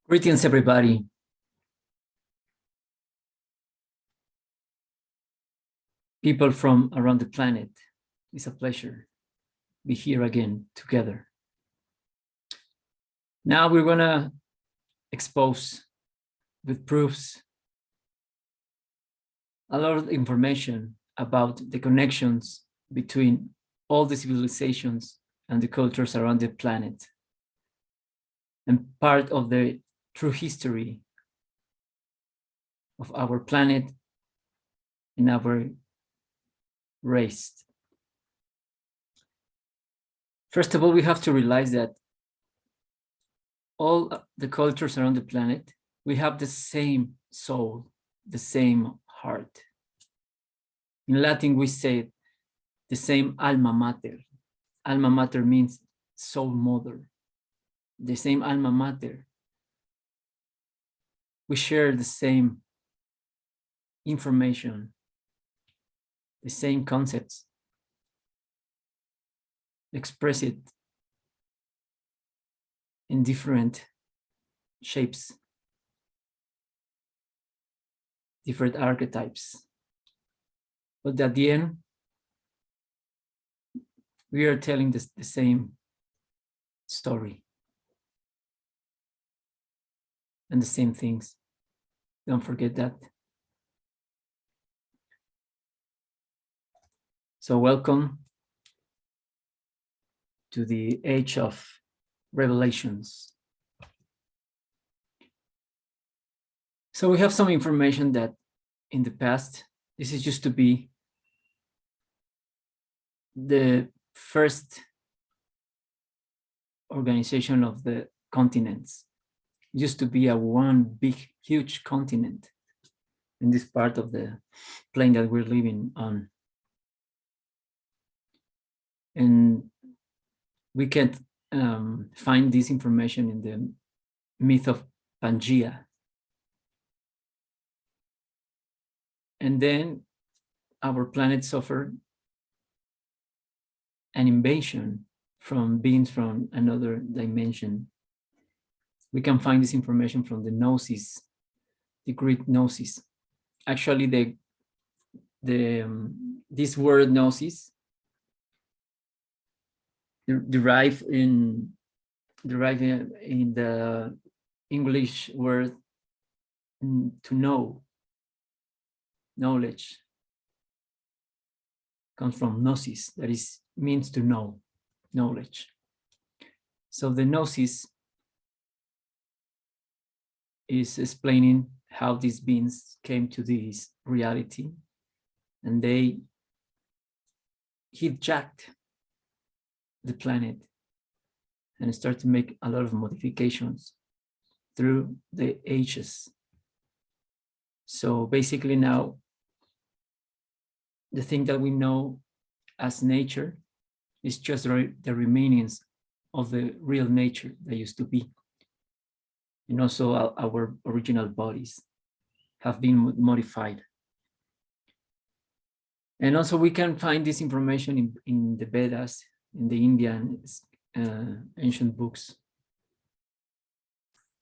Greetings, everybody. People from around the planet. It's a pleasure to be here again together. Now we're going to expose with proofs a lot of information about the connections between all the civilizations and the cultures around the planet, and part of the true history of our planet and our race. First of all, we have to realize that all the cultures around the planet, we have the same soul, the same heart. In Latin, we say the same alma mater. Alma mater means soul mother. The same alma mater. We share the same information, the same concepts, express it in different shapes, different archetypes. But at the end, we are telling the same story and the same things. Don't forget that. So welcome to the age of revelations. So we have some information that in the past, this is used to be the first organization of the continents. It used to be a one big, huge continent in this part of the plane that we're living on. And we can find this information in the myth of Pangaea. And then our planet suffered an invasion from beings from another dimension. We can find this information from the Gnosis, the Greek Gnosis. Actually, this word Gnosis derived in the English word to know. Knowledge comes from gnosis, that is, means to know, knowledge. So the gnosis is explaining how these beings came to this reality, and they hijacked the planet and start to make a lot of modifications through the ages. So basically now, the thing that we know as nature is just the remainings of the real nature that used to be. And also our original bodies have been modified. And also we can find this information in the Vedas, in the Indian ancient books,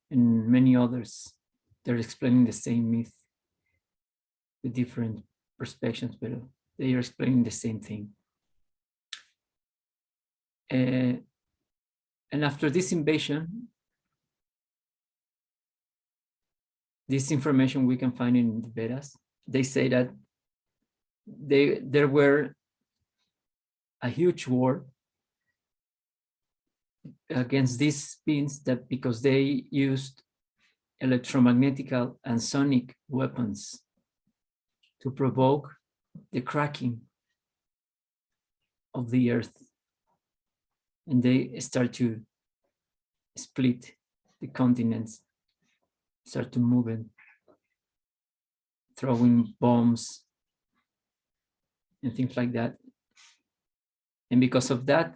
and many others. They're explaining the same myth with different perspectives, but they are explaining the same thing. And after this invasion, this information we can find in the Vedas, they say that there were a huge war against these beings, that because they used electromagnetic and sonic weapons to provoke the cracking of the earth, and they start to split the continents, start to move and throwing bombs and things like that. And because of that,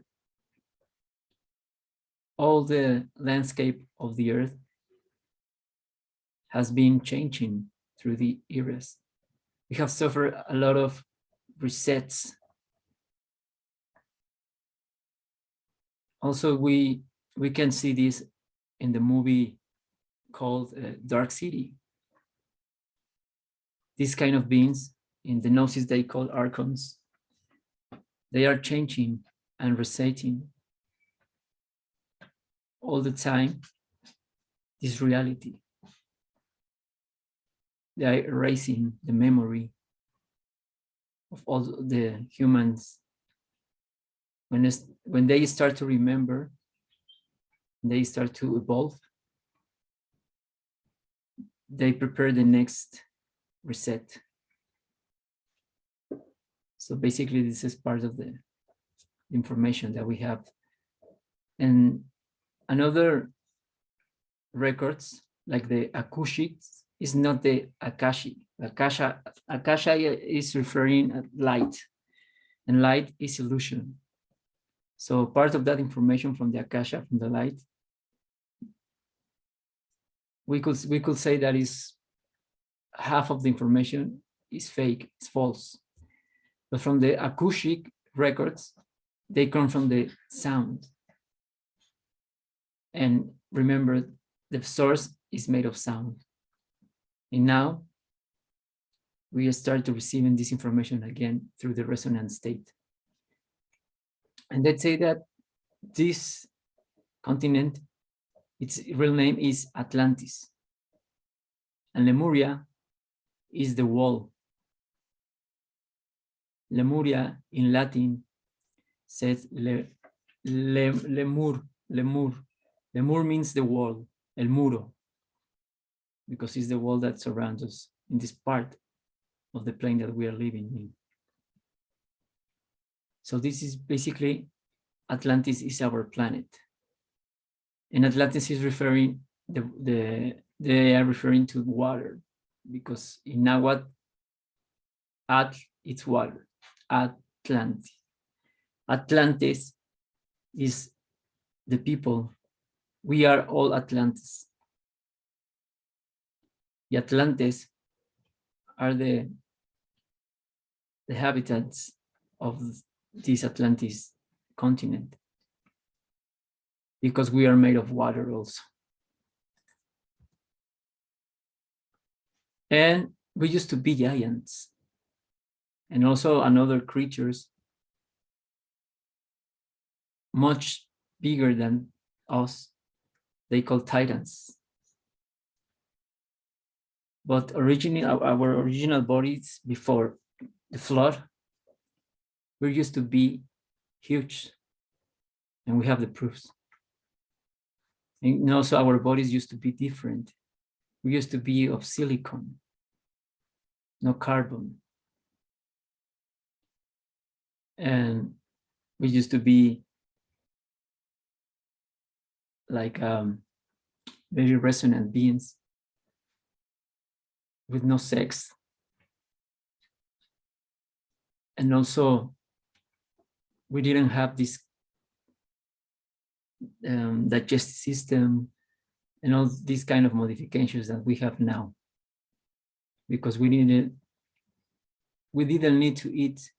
all the landscape of the earth has been changing through the eras. We have suffered a lot of resets. Also, we can see this in the movie called dark city. These kind of beings in the gnosis they call archons, they are changing and resetting all the time this reality. They are erasing the memory of all the humans. When they start to remember, they start to evolve, they prepare the next reset. So basically this is part of the information that we have. And another records like the Akashic is not the Akashic. Akasha is referring at light, and light is illusion. So part of that information from the Akasha, from the light, we could say that is half of the information is fake, it's false. But from the Akashic records, they come from the sound. And remember, the source is made of sound. And now we start to receiving this information again through the resonant state. And let's say that this continent, its real name is Atlantis. And Lemuria is the wall. Lemuria in Latin says lemur. Lemur means the wall, el muro, because it's the wall that surrounds us in this part of the plane that we are living in. So this is basically, Atlantis is our planet. And Atlantis is referring, they are referring to water, because in Nahuatl, it's water, Atlantis. Atlantis is the people. We are all Atlantis. The Atlantis are the inhabitants of this Atlantis continent, because we are made of water also. And we used to be giants, and also another creatures much bigger than us, they call Titans. But originally, our original bodies before the flood, we used to be huge, and we have the proofs. And also our bodies used to be different. We used to be of silicon, no carbon. And we used to be like very resonant beings with no sex. And also, we didn't have this digestive system and all these kind of modifications that we have now, because we didn't need to eat.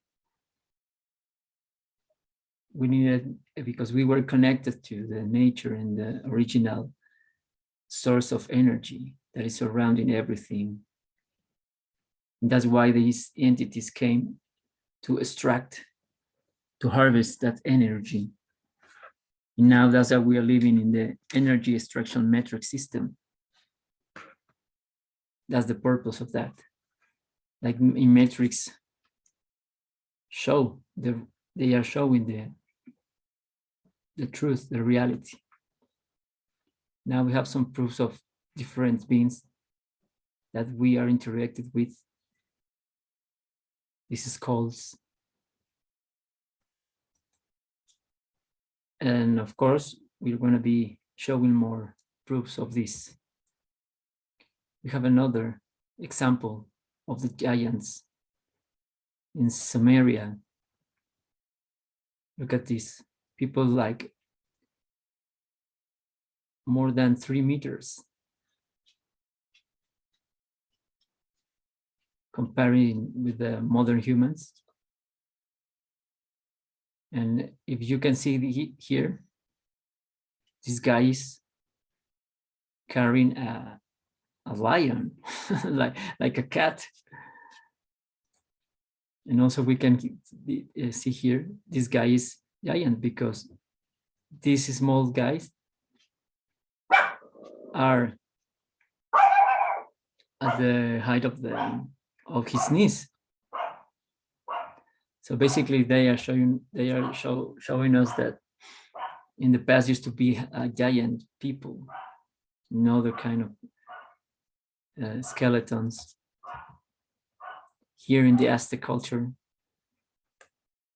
We needed, because we were connected to the nature and the original source of energy that is surrounding everything. And that's why these entities came to extract, to harvest that energy. And now that's how we are living in the energy extraction metric system. That's the purpose of that. Like in metrics, they are showing the truth, the reality. Now we have some proofs of different beings that we are interacted with. This is skulls. And of course, we're going to be showing more proofs of this. We have another example of the giants in Samaria. Look at this. People like more than 3 meters. Comparing with the modern humans. And if you can see here, these guys carrying a lion, like a cat. And also we can see here, this guy is giant because these small guys are at the height of his knees. So basically they are showing us that in the past used to be giant people, another kind of skeletons. Here in the Aztec culture,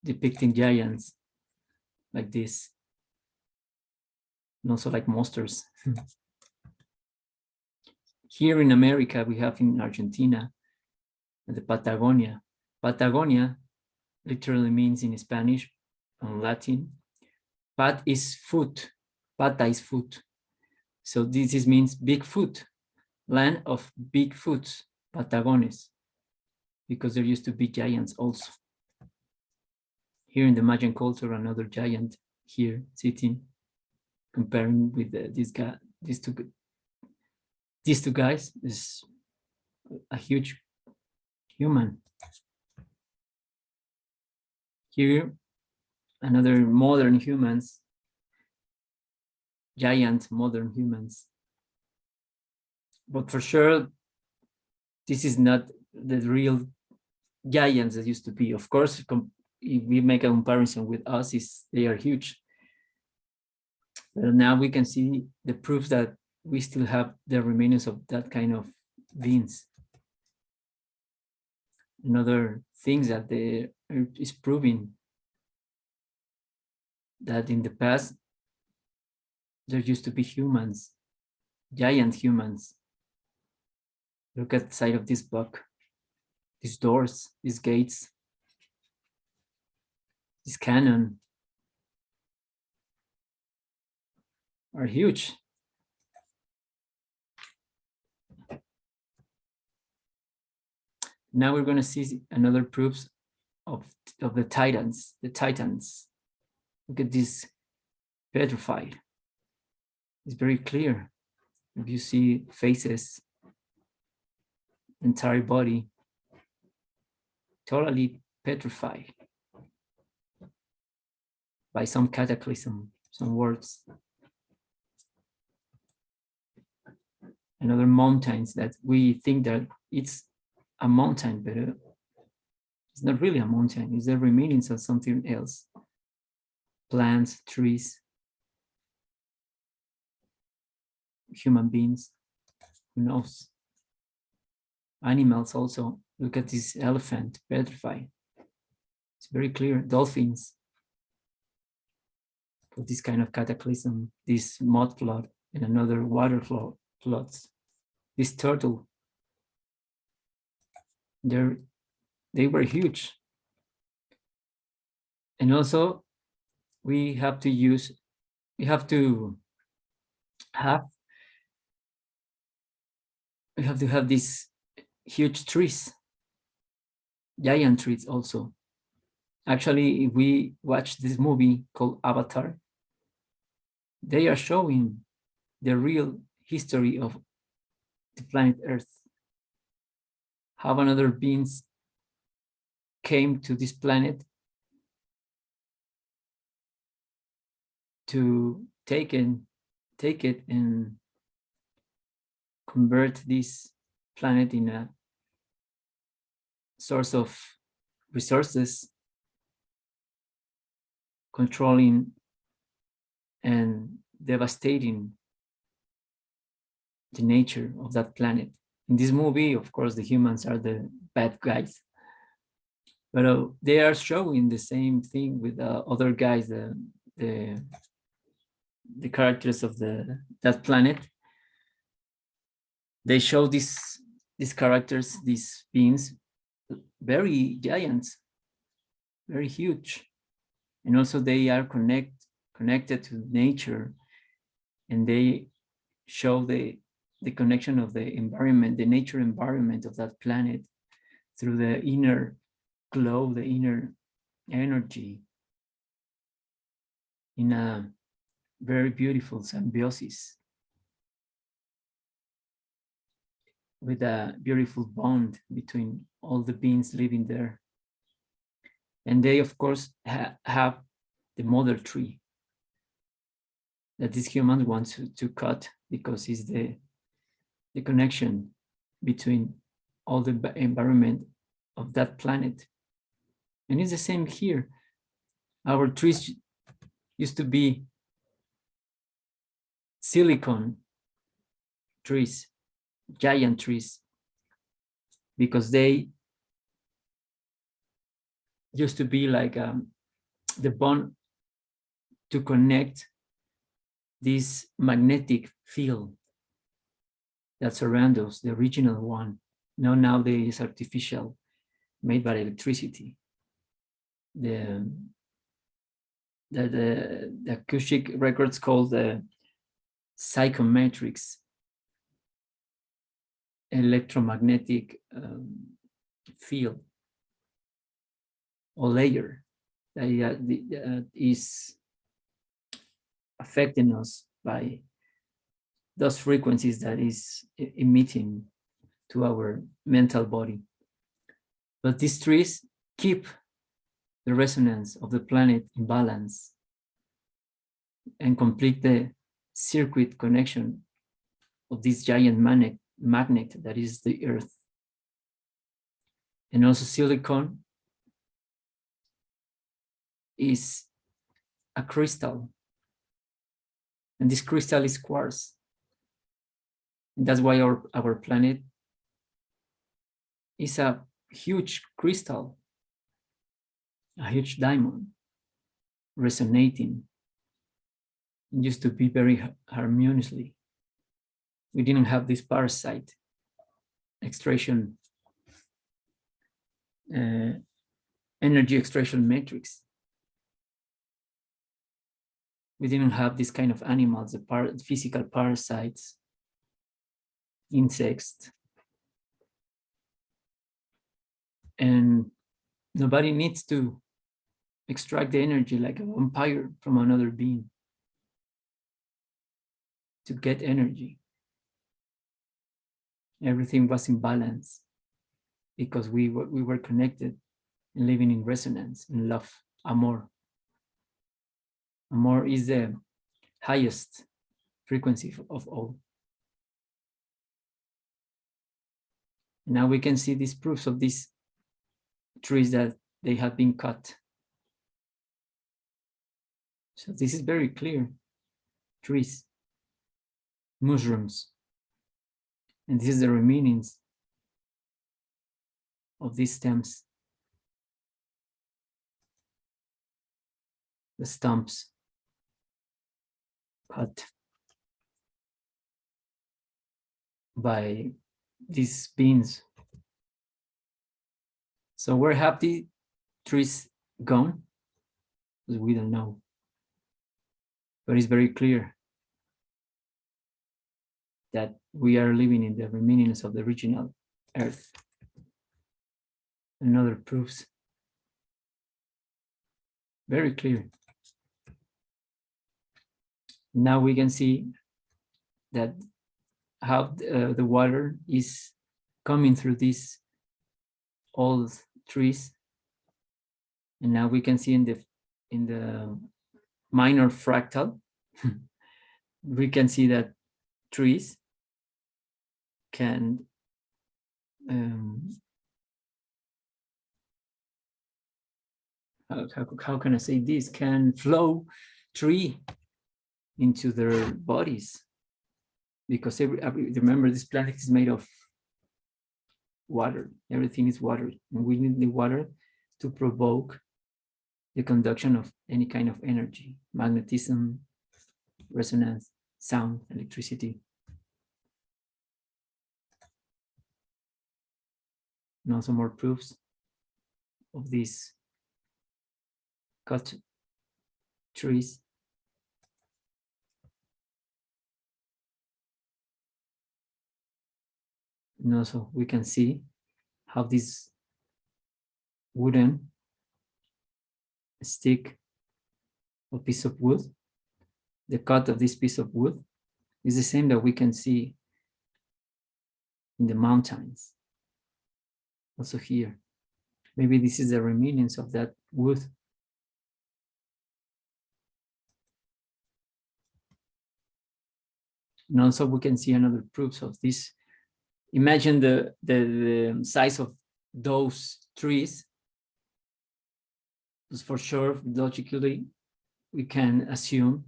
depicting giants like this, and also like monsters. Here in America, we have in Argentina, the Patagonia. Patagonia literally means in Spanish and Latin, pat is foot, pata is foot. So this means big foot, land of big foots, Patagones, because there used to be giants also. Here in the Mayan culture, another giant here sitting, comparing with these two guys is a huge human. Here, another modern humans, giant modern humans. But for sure, this is not the real giants that used to be. Of course, if we make a comparison with us, they are huge. But now we can see the proofs that we still have the remains of that kind of beings. Another thing that the Earth is proving that in the past, there used to be humans, giant humans. Look at the side of this block, these doors, these gates, this cannon are huge. Now we're going to see another proofs of the Titans, the Titans. Look at this, petrified. It's very clear. If you see faces, entire body, totally petrified by some cataclysm, some words. Another mountains that we think that it's a mountain, but it's not really a mountain. It's the remains of something else. Plants, trees, human beings, who knows? Animals also. Look at this elephant, petrified. It's very clear. Dolphins. For this kind of cataclysm, this mud flood and another water floods. This turtle, they were huge. And also we have to have these huge trees, giant trees also. Actually, if we watch this movie called Avatar, they are showing the real history of the planet Earth. How another beings came to this planet to take it and convert this planet in a source of resources, controlling and devastating the nature of that planet. In this movie, of course, the humans are the bad guys, but they are showing the same thing with other guys, the characters of that planet. They show these characters, these beings, very giants, very huge, and also they are connected to nature, and they show the connection of the environment, the nature environment of that planet through the inner glow, the inner energy, in a very beautiful symbiosis. with a beautiful bond between all the beings living there. And they, of course, have the mother tree that this human wants to cut, because it's the connection between all the environment of that planet. And it's the same here. Our trees used to be silicon trees, giant trees, because they used to be like the bond to connect this magnetic field that surrounds us, the original one. Nowadays artificial, made by electricity. The acoustic records called the psychometrics, electromagnetic field or layer that is affecting us by those frequencies that is emitting to our mental body. But these trees keep the resonance of the planet in balance and complete the circuit connection of this giant magnet that is the Earth. And also silicon is a crystal, and this crystal is quartz. And that's why our planet is a huge crystal, a huge diamond, resonating. It used to be very harmoniously. We didn't have this parasite extraction, energy extraction matrix. We didn't have this kind of animals, the physical parasites, insects. And nobody needs to extract the energy like a vampire from another being to get energy. Everything was in balance because we were connected and living in resonance, in love, amor. Amor is the highest frequency of all. Now we can see these proofs of these trees that they have been cut. So this is very clear. Trees, mushrooms, and this is the remains of these stems, the stumps cut by these beings. So where have the trees gone? Because we don't know. But it's very clear that we are living in the remains of the original Earth. Another proofs. Very clear. Now we can see that how the water is coming through these old trees, and now we can see in the minor fractal we can see that trees can how can I say this, can flow tree into their bodies, because remember this planet is made of water. Everything is water, and we need the water to provoke the conduction of any kind of energy, magnetism, resonance, sound, electricity. And also more proofs of these cut trees. And also we can see how this wooden stick or piece of wood, the cut of this piece of wood is the same that we can see in the mountains. Also here. Maybe this is the remains of that wood. And also we can see another proofs of this. Imagine the size of those trees. Because for sure, logically, we can assume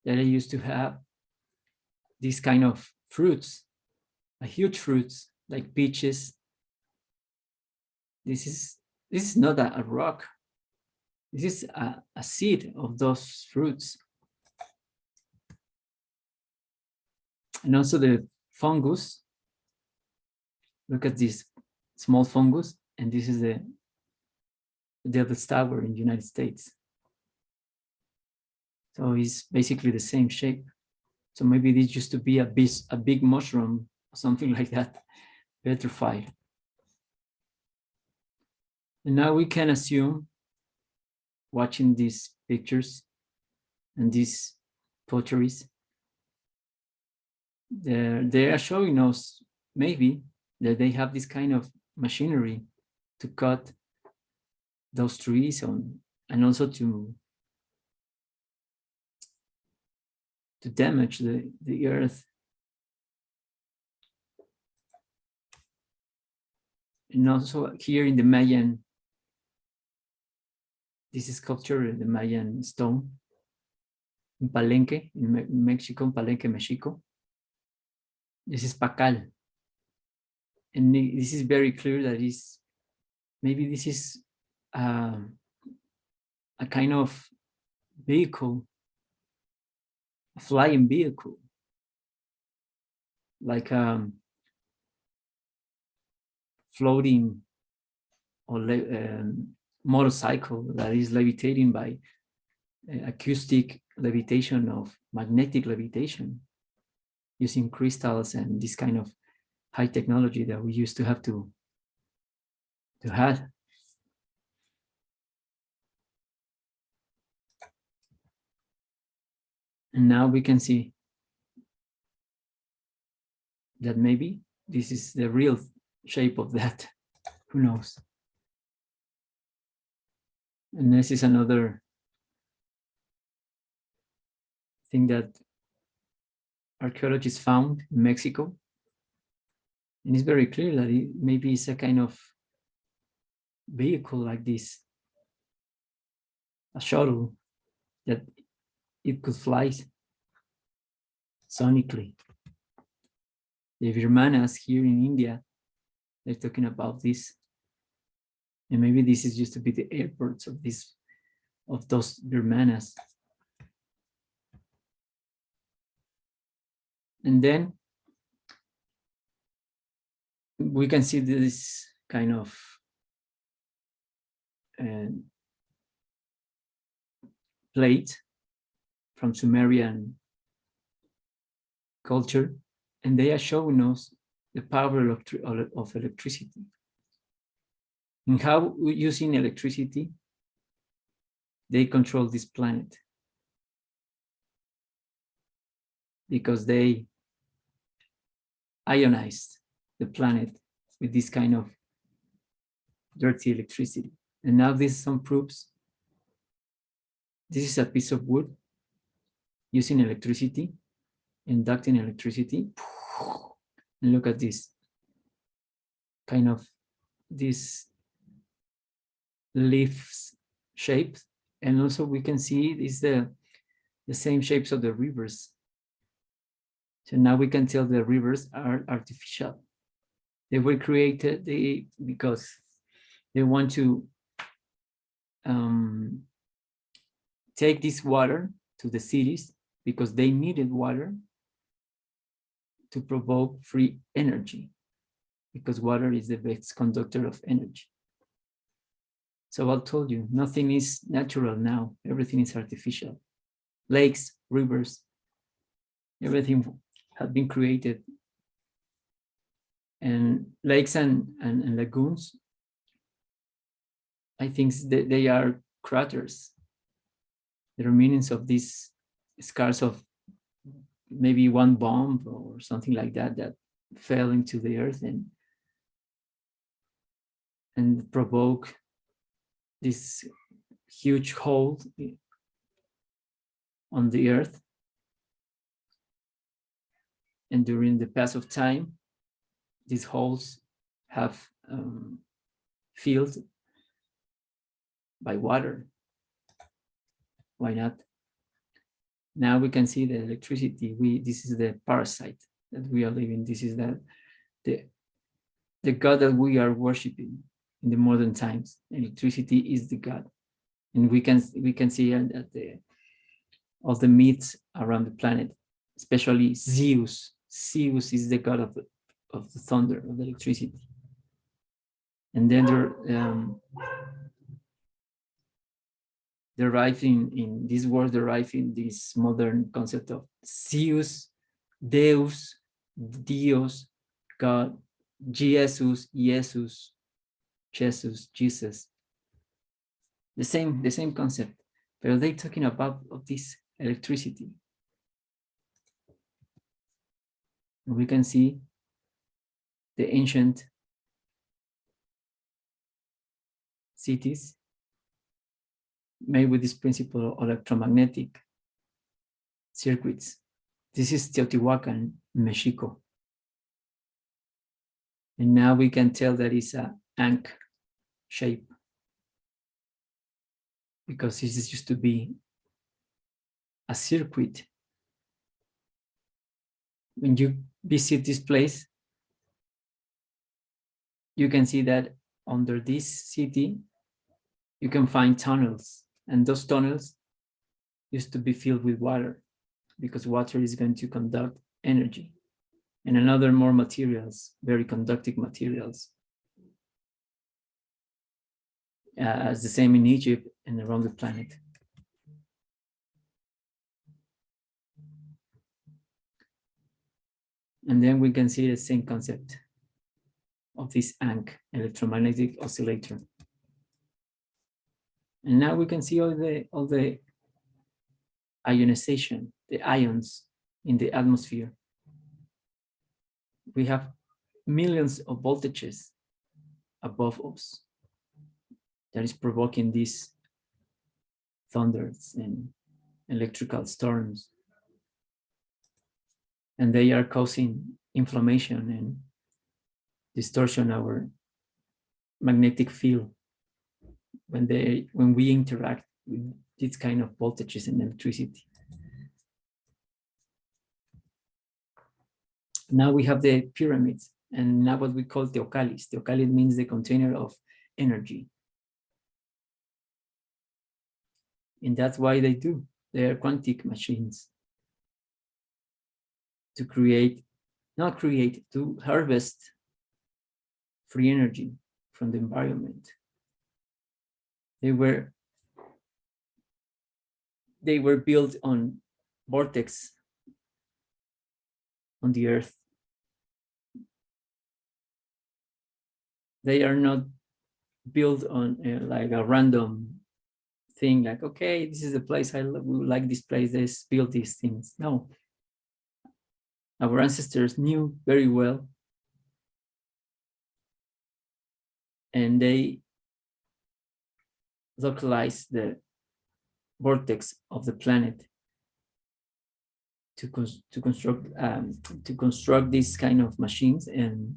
that they used to have these kind of fruits, a huge fruits like peaches. This is not a rock. This is a seed of those fruits. And also the fungus. Look at this small fungus, and this is the Devil's Tower in the United States. So it's basically the same shape. So maybe this used to be a big mushroom or something like that, petrified. And now we can assume, watching these pictures and these potteries, they are showing us maybe that they have this kind of machinery to cut those trees on, and also to damage the earth. And also here in the Mayan, this is sculpture, the Mayan stone, in Palenque, in Mexico, Palenque, Mexico. This is Pacal. And this is very clear that maybe this is a kind of vehicle, a flying vehicle, like a floating or motorcycle that is levitating by acoustic levitation of magnetic levitation using crystals and this kind of high technology that we used to have to have. And now we can see that maybe this is the real shape of that. Who knows? And this is another thing that archaeologists found in Mexico. And it's very clear that it maybe it's a kind of vehicle like this, a shuttle that it could fly sonically. The Virmanas here in India, they're talking about this. And maybe this is used to be the airports of those Virmanas. And then we can see this kind of plate from Sumerian culture, and they are showing us the power of electricity and how, using electricity, they control this planet, because they ionized the planet with this kind of dirty electricity. And now this is some proofs. This is a piece of wood using electricity, inducting electricity. And look at this kind of this leaf shape. And also we can see is the same shapes of the rivers. So now we can tell the rivers are artificial. They were created because they want to take this water to the cities, because they needed water to provoke free energy, because water is the best conductor of energy. So I told you, nothing is natural now. Everything is artificial. Lakes, rivers, everything have been created. And lakes and lagoons, I think they are craters. The remains of these scars of maybe one bomb or something like that, that fell into the earth and provoke this huge hole on the earth. And during the pass of time, these holes have filled by water. Why not? Now we can see the electricity. This is the parasite that we are living. This is the God that we are worshiping in the modern times. Electricity is the God, and we can see that all the myths around the planet, especially Zeus. Zeus is the god of the thunder, of the electricity. And then deriving in this word, deriving this modern concept of Zeus, Deus, Dios, God, Jesus, Jesus. The same concept, but they're talking about of this electricity. And we can see the ancient cities made with this principle of electromagnetic circuits. This is Teotihuacan Mexico. And now we can tell that it's an ankh shape, because this used to be a circuit. When you visit this place, you can see that under this city, you can find tunnels, and those tunnels used to be filled with water, because water is going to conduct energy and another more materials, very conductive materials. As the same in Egypt and around the planet. And then we can see the same concept of this ankh, electromagnetic oscillator. And now we can see all the ionization, the ions in the atmosphere. We have millions of voltages above us that is provoking these thunders and electrical storms. And they are causing inflammation and distortion our magnetic field when we interact with this kind of voltages and electricity. Now we have the pyramids, and now what we call teocalis. Teocalis means the container of energy. And that's why they do. They are quantic machines to to harvest free energy from the environment. They were built on vortex on the earth. They are not built on like a random thing, like, okay, this is the place, we like this place, let's build these things. No. Our ancestors knew very well, and they localized the vortex of the planet to construct these kind of machines, and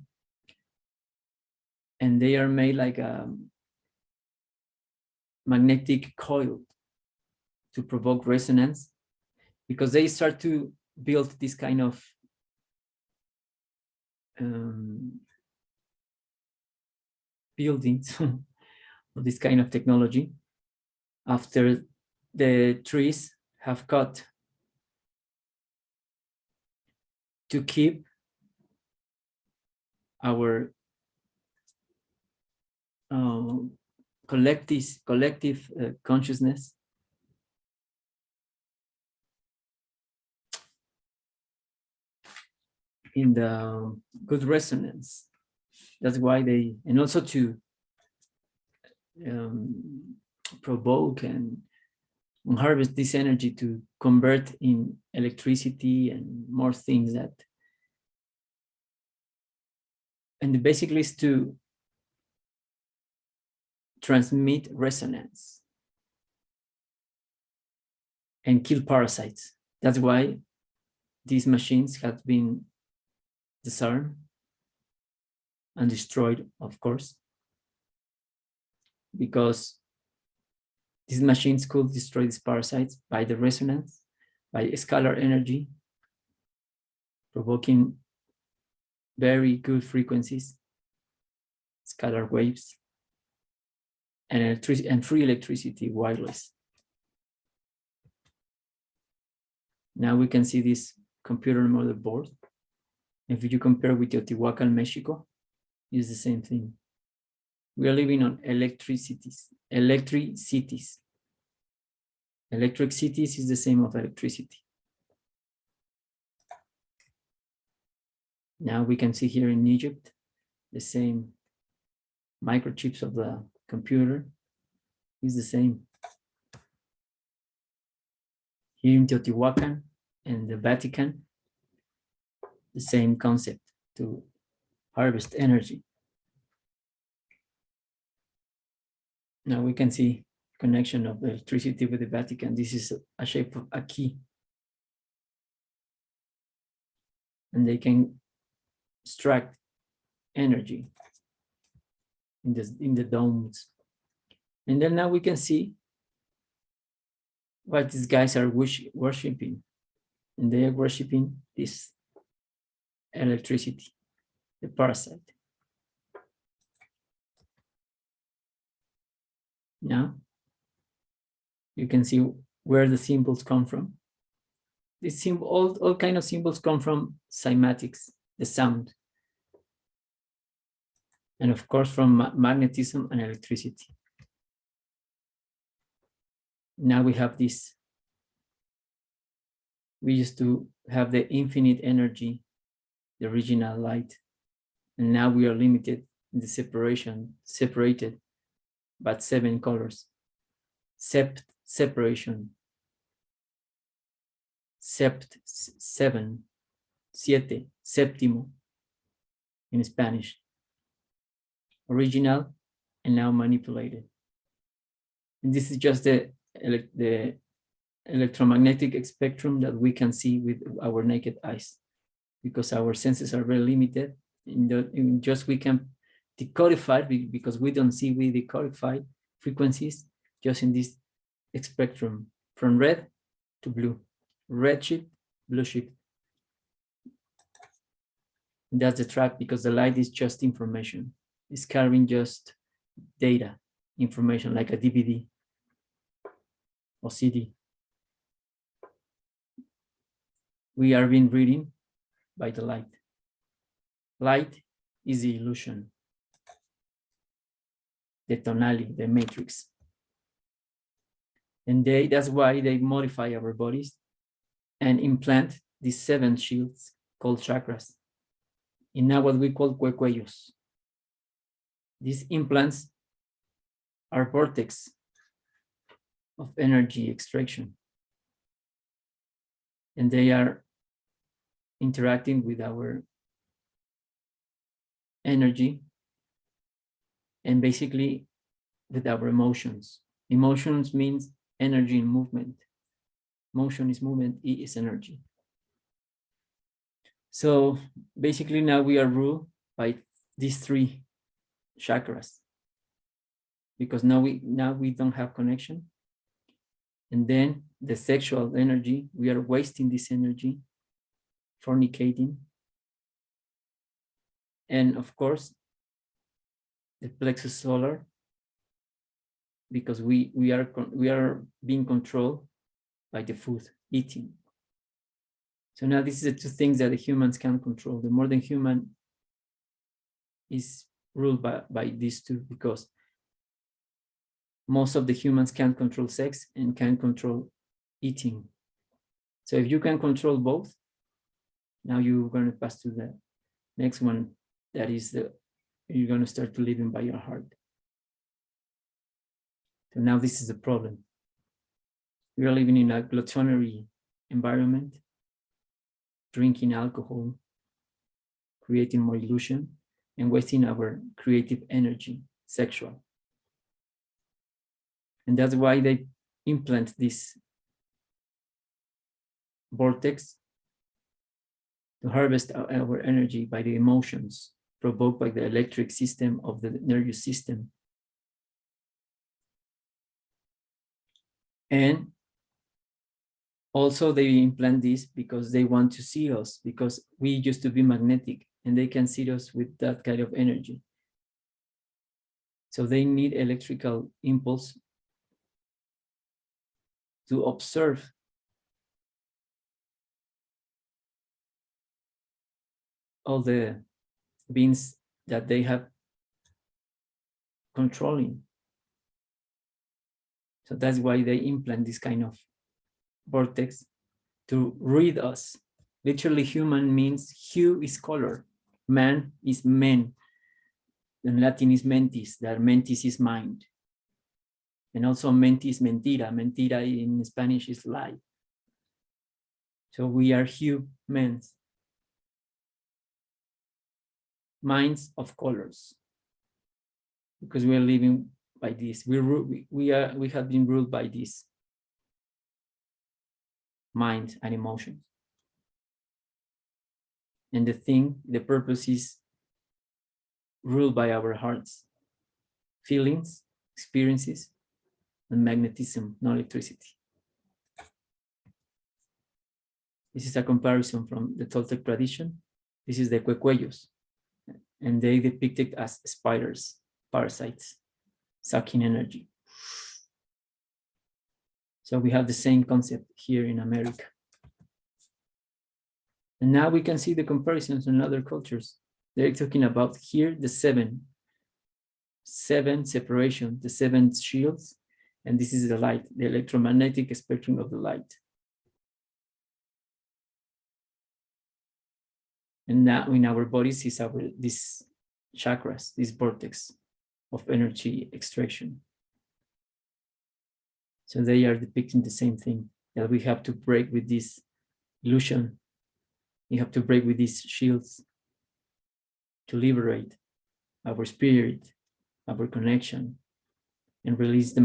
they are made like a magnetic coil to provoke resonance, because they start to build this kind of buildings of this kind of technology after the trees have cut to keep our collective consciousness in the good resonance. That's why they, and also to provoke and harvest this energy to convert in electricity and more things that And basically is to transmit resonance and kill parasites. That's why these machines have been disarmed and destroyed, of course, because these machines could destroy these parasites by the resonance, by scalar energy, provoking very good frequencies, scalar waves, and electricity and free electricity wireless. Now we can see this computer motherboard. If you compare with Teotihuacan, Mexico, it's the same thing. We are living on electric cities. Electric cities is the same of electricity. Now we can see here in Egypt, the same microchips of the computer is the same. Here in Teotihuacan and the Vatican, the same concept to harvest energy. Now we can see connection of electricity with the Vatican. This is a shape of a key. And they can extract energy in the domes. And then now we can see what these guys are worshiping. And they are worshiping this electricity, the parasite. Now you can see where the symbols come from. This symbol, all kind of symbols come from cymatics, the sound. And of course from magnetism and electricity. Now we have this. We used to have the infinite energy, the original light. And now we are limited in the separated by 7 colors. Separation. Seven, siete, séptimo in Spanish. Original and now manipulated. And this is just the electromagnetic spectrum that we can see with our naked eyes, because our senses are very limited. In just we can decodify, because we don't see, we decodify frequencies just in this spectrum from red to blue. Red sheet, blue sheet. That's the trap, because the light is just information. It's carrying just data, information, like a DVD or CD. We are being reading by the light. Light is the illusion, the tonality, the matrix. And that's why they modify our bodies and implant these 7 shields called chakras. In now what we call cuellos. These implants are vortex of energy extraction. And they are interacting with our energy and basically with our emotions. Emotions means energy and movement. Motion is movement, E is energy. So basically now we are ruled by these 3 chakras, because now we don't have connection. And then the sexual energy, we are wasting this energy, fornicating. And of course, the plexus solar, because we are being controlled by the food, eating. So now this is the 2 things that the humans can control. The modern human is ruled by these 2, because most of the humans can't control sex and can't control eating. So if you can control both, now you're going to pass to the next one. That is you're going to start living by your heart. So now this is the problem. We are living in a gluttony environment, drinking alcohol, creating more illusion. and wasting our creative energy, sexual. And that's why they implant this vortex to harvest our energy by the emotions provoked by the electric system of the nervous system. And also they implant this because they want to see us, because we used to be magnetic and they can see us with that kind of energy. So they need electrical impulse to observe all the beings that they have controlling. So that's why they implant this kind of vortex to read us. Literally, human means hue is color, man is men. In Latin is mentis, that mentis is mind. And also mentis, mentira. Mentira in Spanish is lie. So we are humans, minds of colors, because we are living by this. We have been ruled by this mind and emotions. And the purpose is ruled by our hearts, feelings, experiences, and magnetism, not electricity. This is a comparison from the Toltec tradition. This is the cuecuellos, and they depicted as spiders, parasites, sucking energy. So we have the same concept here in America. And now we can see the comparisons in other cultures. They're talking about here the seven separation, the seven shields, and this is the light, the electromagnetic spectrum of the light. And now in our bodies is these chakras, this vortex of energy extraction. So they are depicting the same thing, that we have to break with this illusion. We have to break with these shields to liberate our spirit, our connection, and release the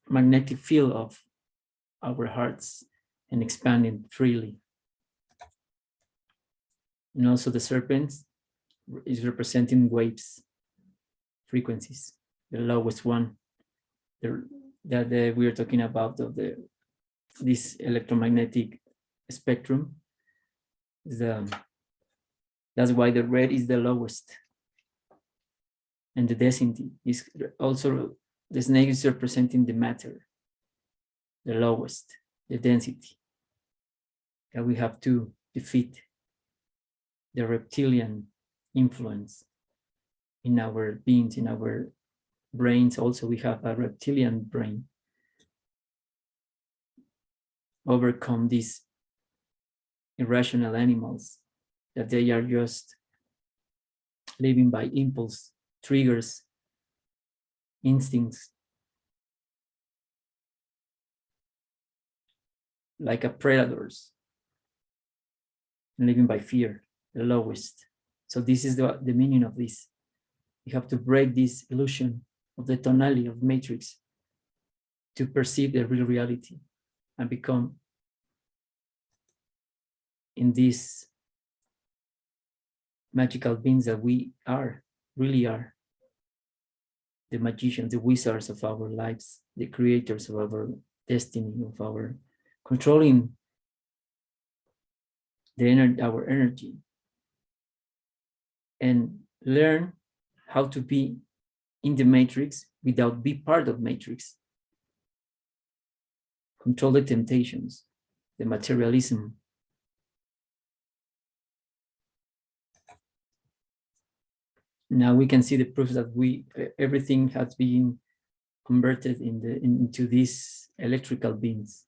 magnetic field of our hearts and expand it freely. And also the serpent is representing waves, frequencies, the lowest one that we are talking about of this electromagnetic spectrum. That's why the red is the lowest. And the density is also, the snake is representing the matter, the lowest, the density that we have to defeat. The reptilian influence in our beings, in our brains. Also, we have a reptilian brain. Overcome these irrational animals that they are just living by impulse, triggers, instincts, like a predators, living by fear, the lowest. So this is the meaning of this. You have to break this illusion of the tonality of matrix to perceive the real reality and become in these magical beings that we are, really are, the magicians, the wizards of our lives, the creators of our destiny, of our controlling our energy, and learn how to be in the matrix without be part of matrix. Control the temptations, the materialism. Now we can see the proof that everything has been converted into these electrical beams.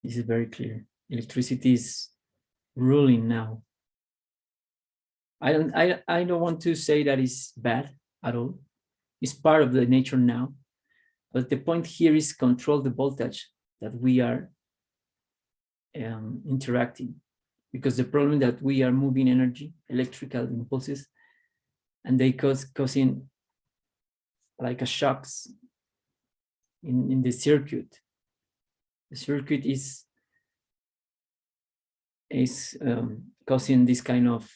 This is very clear. Electricity is ruling now. I don't want to say that it's bad at all. It's part of the nature now. But the point here is control the voltage that we are interacting because the problem that we are moving energy, electrical impulses, and they causing like a shocks in the circuit. The circuit is causing this kind of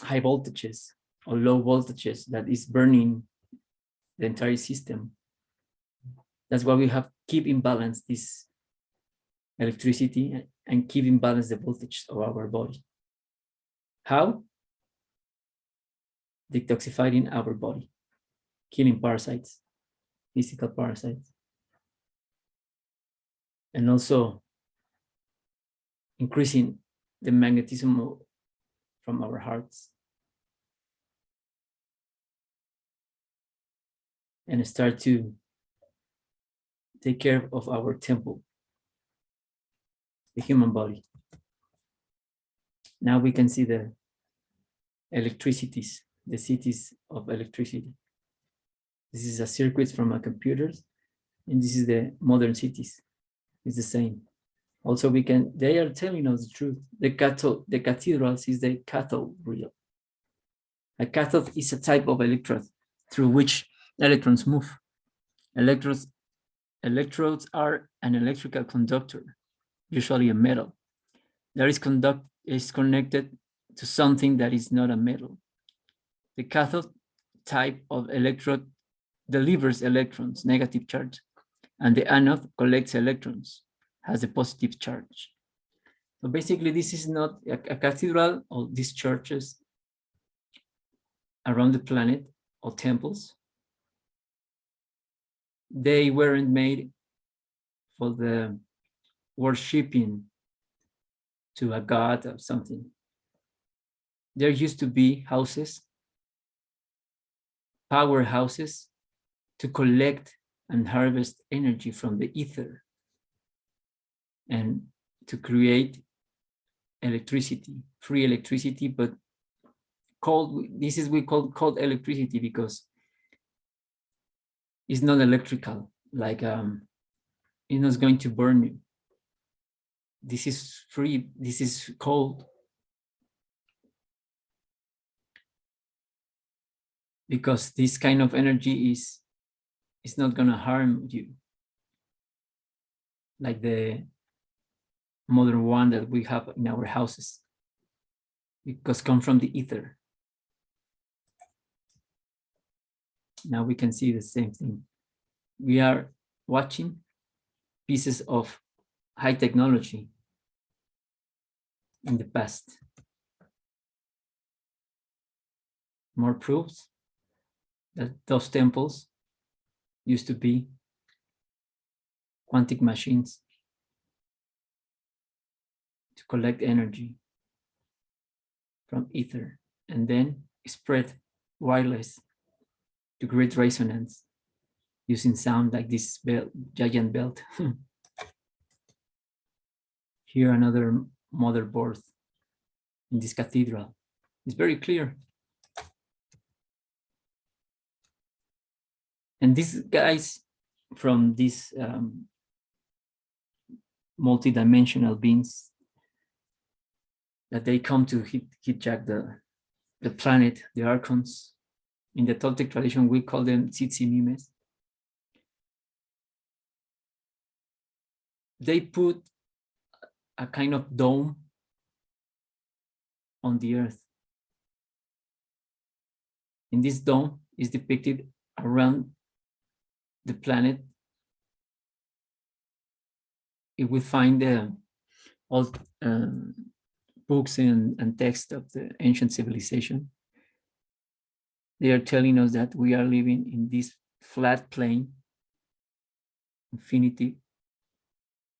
high voltages or low voltages that is burning the entire system. That's why we have to keep in balance this electricity and keep in balance the voltage of our body. How? Detoxifying our body, killing parasites, physical parasites, and also increasing the magnetism from our hearts, and start to take care of our temple, the human body. Now we can see the electricities, the cities of electricity. This is a circuit from our computers, and this is the modern cities. It's the same. Also, they are telling us the truth. The cathedrals is the cathode reel. A cathode is a type of electrode through which electrons move. Electrodes are an electrical conductor, usually a metal, that is connected to something that is not a metal. The cathode type of electrode delivers electrons, negative charge, and the anode collects electrons, has a positive charge. So basically, this is not a cathedral or these churches around the planet or temples. They weren't made for the worshipping to a god or something. There used to be houses, powerhouses, to collect and harvest energy from the ether and to create electricity, free electricity, but we call cold electricity because it's not electrical, like it's not going to burn you. This is free, this is cold. Because this kind of energy is not gonna harm you. Like the modern one that we have in our houses, because come from the ether. Now we can see the same thing. We are watching pieces of high technology in the past. More proofs that those temples used to be quantic machines to collect energy from ether and then spread wireless to create resonance using sound like this giant belt. Here another motherboard in this cathedral. It's very clear. And these guys from these multi-dimensional beings that they come to hijack the planet, the archons. In the Toltec tradition, we call them tzitzimimes. They put a kind of dome on the earth. In this dome is depicted around the planet. If we find all books and texts of the ancient civilization, they are telling us that we are living in this flat plane, infinity,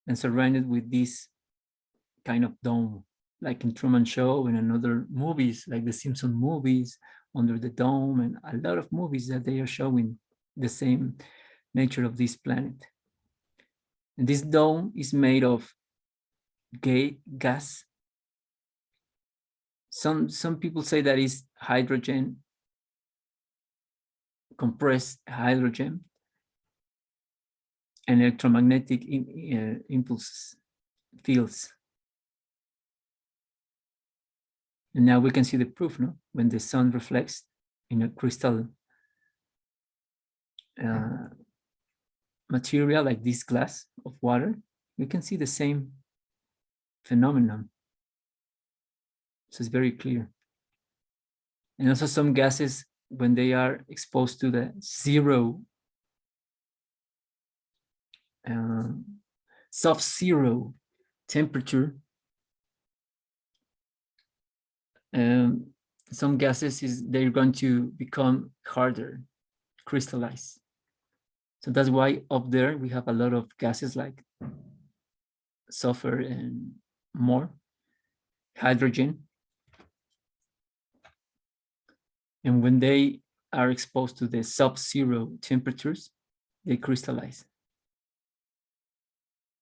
and surrounded with this kind of dome, like in Truman Show and another movies, like the Simpson movies, Under the Dome, and a lot of movies that they are showing the same nature of this planet. And this dome is made of gas. Some people say that is hydrogen, compressed hydrogen, and electromagnetic impulses, fields. And now we can see the proof, no? When the sun reflects in a crystal material like this glass of water, we can see the same phenomenon. So it's very clear. And also some gases, when they are exposed to the zero, sub-zero temperature, some gases they're going to become harder, crystallize. So that's why up there we have a lot of gases like sulfur and more, hydrogen. And when they are exposed to the sub-zero temperatures, they crystallize.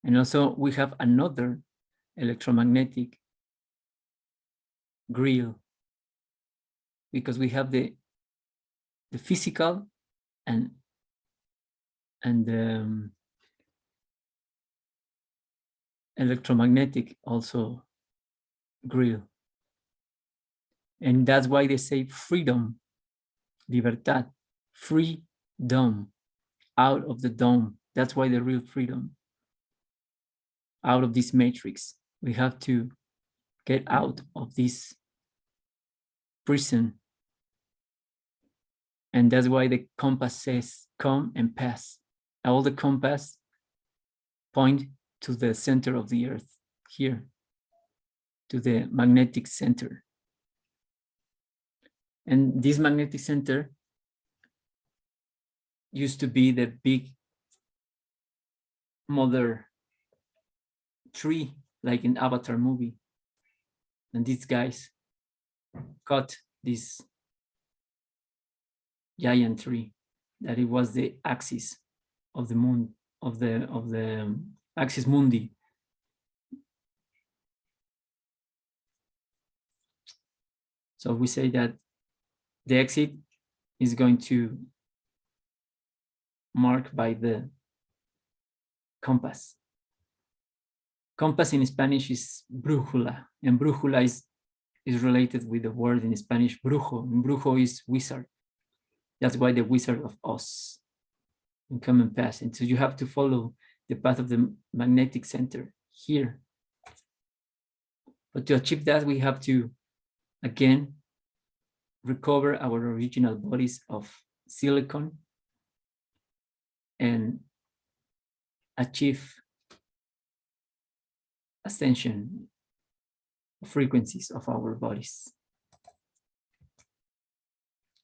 And also we have another electromagnetic grill, because we have the physical and electromagnetic also grill. And that's why they say freedom, libertad, freedom, out of the dome. That's why the real freedom, out of this matrix. We have to get out of this prison. And that's why the compass says, come and pass. All the compass point to the center of the earth, here, to the magnetic center. And this magnetic center used to be the big mother tree, like in Avatar movie. And these guys cut this giant tree, that it was the axis of the moon, of the axis mundi. So we say that the exit is going to mark by the compass. Compass in Spanish is brújula, and brújula is related with the word in Spanish brujo, and brujo is wizard. That's why the Wizard of Oz, and come and pass. And so you have to follow the path of the magnetic center here. But to achieve that, we have to, again, recover our original bodies of silicon and achieve ascension frequencies of our bodies.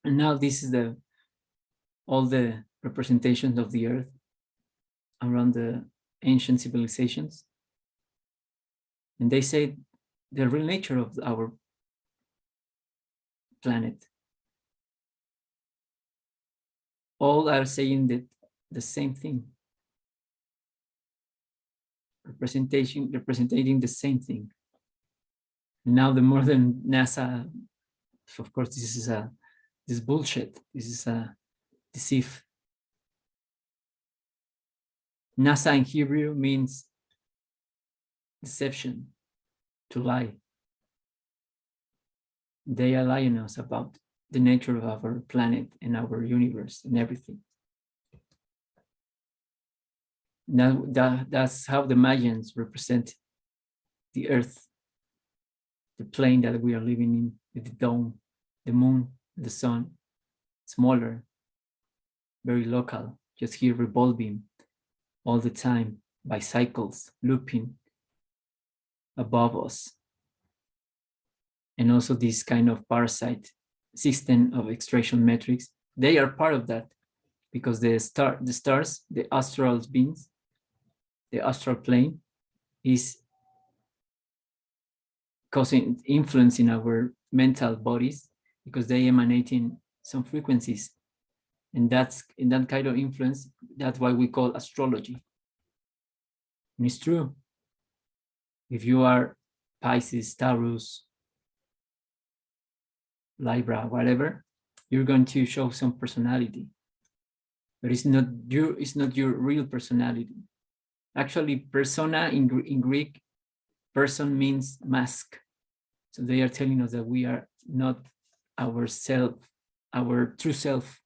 And now this is all the representations of the earth around the ancient civilizations. And they say the real nature of our planet. All are saying that the same thing. Representing the same thing. Now the modern NASA, of course, this is bullshit. This is a deceive. NASA in Hebrew means deception, to lie. They are lying us about the nature of our planet and our universe and everything. Now that's how the Mayans represent the earth, the plane that we are living in, with the dome, the moon, the sun, smaller, very local, just here revolving all the time by cycles, looping above us. And also this kind of parasite system of extraction metrics, they are part of that, because the stars, the astral beings, the astral plane is causing influence in our mental bodies, because they emanating some frequencies. And that's in that kind of influence, that's why we call astrology. And it's true. If you are Pisces, Taurus, Libra, whatever, you're going to show some personality. But it's not your real personality. Actually, persona in Greek, person means mask. So they are telling us that we are not our true self.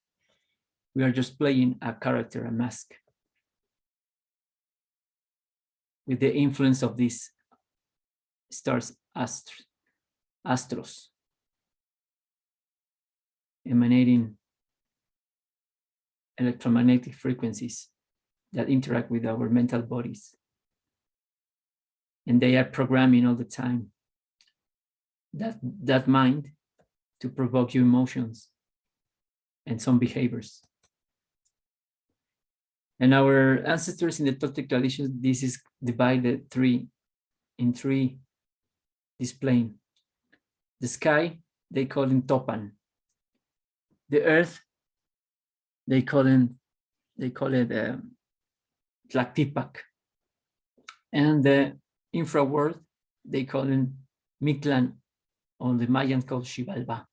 We are just playing a character, a mask, with the influence of these stars, astros, emanating electromagnetic frequencies that interact with our mental bodies. And they are programming all the time that mind to provoke you emotions and some behaviors. And our ancestors in the Toltec tradition, this is divided in three this plane. The sky, they call it Topan. The earth, they call it Tlactipac. And the infraworld, they call it Mictlan, or the Mayan called Xibalbá.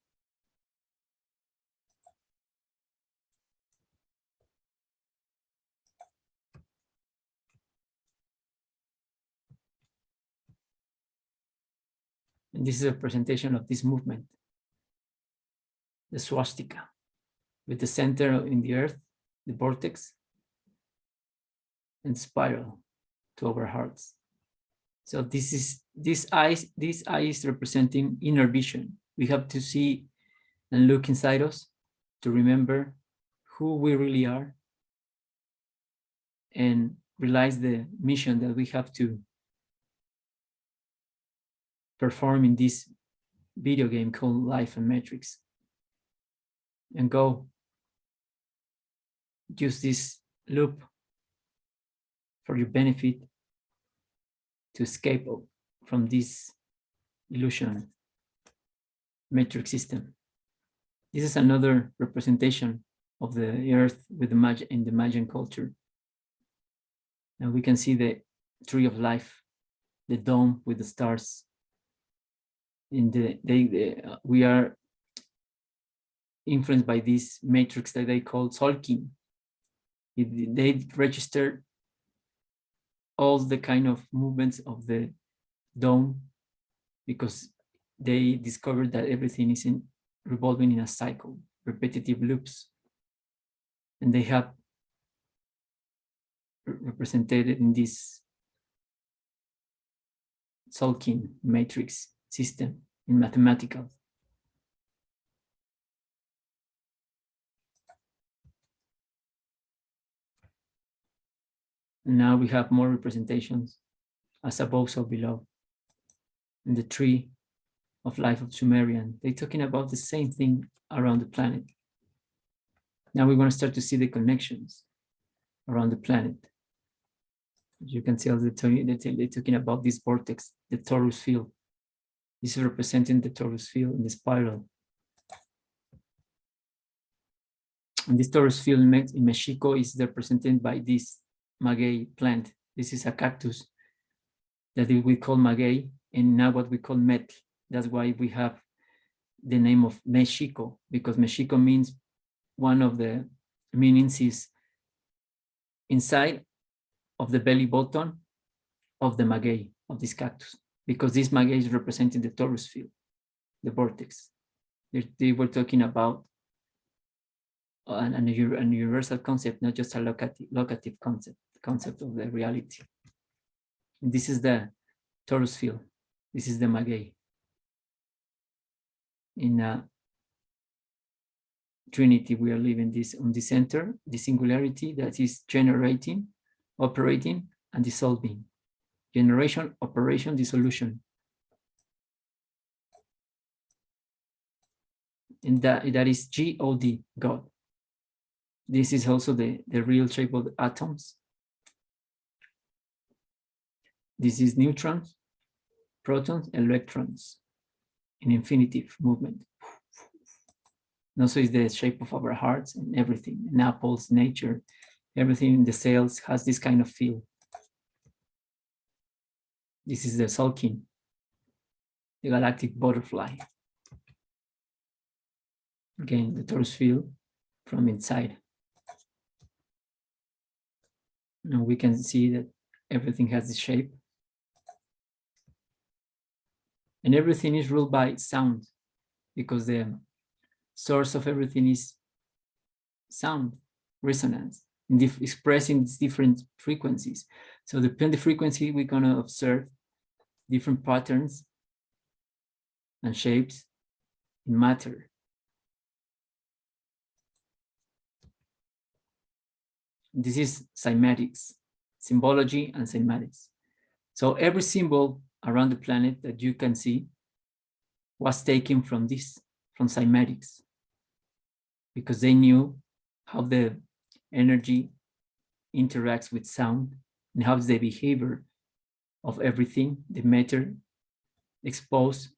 And this is a presentation of this movement, the swastika, with the center in the earth, the vortex, and spiral to our hearts. So this eye is representing inner vision. We have to see and look inside us to remember who we really are and realize the mission that we have to perform in this video game called Life and Metrics. And go use this loop for your benefit to escape from this illusion metric system. This is another representation of the earth with in the Mayan culture. And we can see the tree of life, the dome with the stars. We are influenced by this matrix that they call Solkin. They register all the kind of movements of the dome because they discovered that everything is revolving in a cycle, repetitive loops. And they have represented in this Solkin matrix system in mathematical. And now we have more representations, as above, so below. In the tree of life of Sumerian, they're talking about the same thing around the planet. Now we're going to start to see the connections around the planet. You can tell they're talking about this vortex, the torus field. This is representing the torus field in the spiral. And this torus field in Mexico is represented by this maguey plant. This is a cactus that we call maguey, and now what we call metl. That's why we have the name of Mexico, because Mexico means, one of the meanings is inside of the belly button of the maguey, of this cactus, because this maguey is representing the torus field, the vortex. They were talking about a universal concept, not just a locative concept of the reality. And this is the torus field. This is the maguey. In Trinity, we are living this on the center, the singularity that is generating, operating, and dissolving. Generation, operation, dissolution. And that is God, God. This is also the real shape of the atoms. This is neutrons, protons, electrons in infinitive movement. And also is the shape of our hearts and everything, and apples, nature, everything in the cells has this kind of feel. This is the Sulkin, the galactic butterfly. Again, the torus field from inside. And we can see that everything has this shape. And everything is ruled by sound, because the source of everything is sound, resonance, expressing these different frequencies. So depending the frequency, we're going to observe different patterns and shapes in matter. This is cymatics, symbology and cymatics. So every symbol around the planet that you can see was taken from this, from cymatics, because they knew how the energy interacts with sound and how the behavior of everything, the matter exposed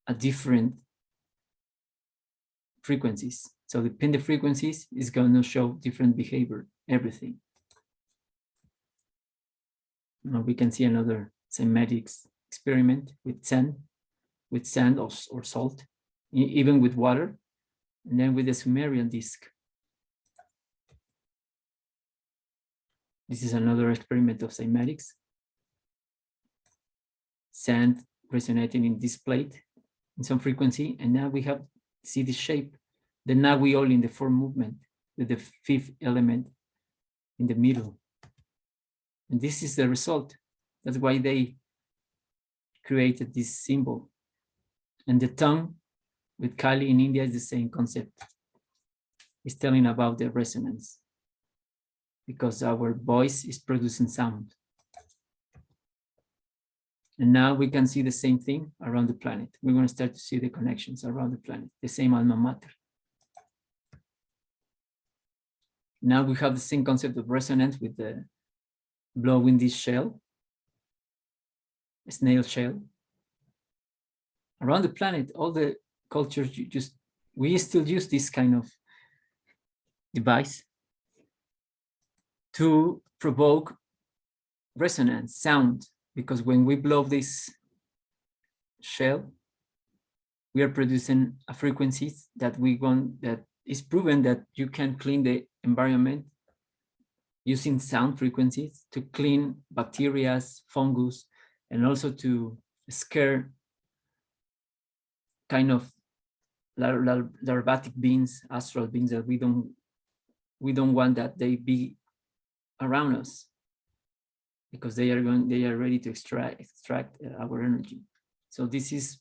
at different frequencies. So depending frequencies is going to show different behavior, everything. Now we can see another cymatics experiment with sand or salt, even with water, and then with the Sumerian disc. This is another experiment of cymatics. Sand resonating in this plate in some frequency, and now we have see the shape. Then now we all in the fourth movement with the fifth element in the middle. And this is the result. That's why they created this symbol. And the tongue with Kali in India is the same concept. It's telling about the resonance, because our voice is producing sound. And now we can see the same thing around the planet. We're going to start to see the connections around the planet, the same alma mater. Now we have the same concept of resonance with the blowing this shell, a snail shell. Around the planet, all the cultures, we still use this kind of device to provoke resonance, sound, because when we blow this shell, we are producing a frequency that that is proven that you can clean the environment using sound frequencies to clean bacteria, fungus, and also to scare kind of larvatic beings, astral beings that we don't want that they be around us, because they are ready to extract our energy. So this is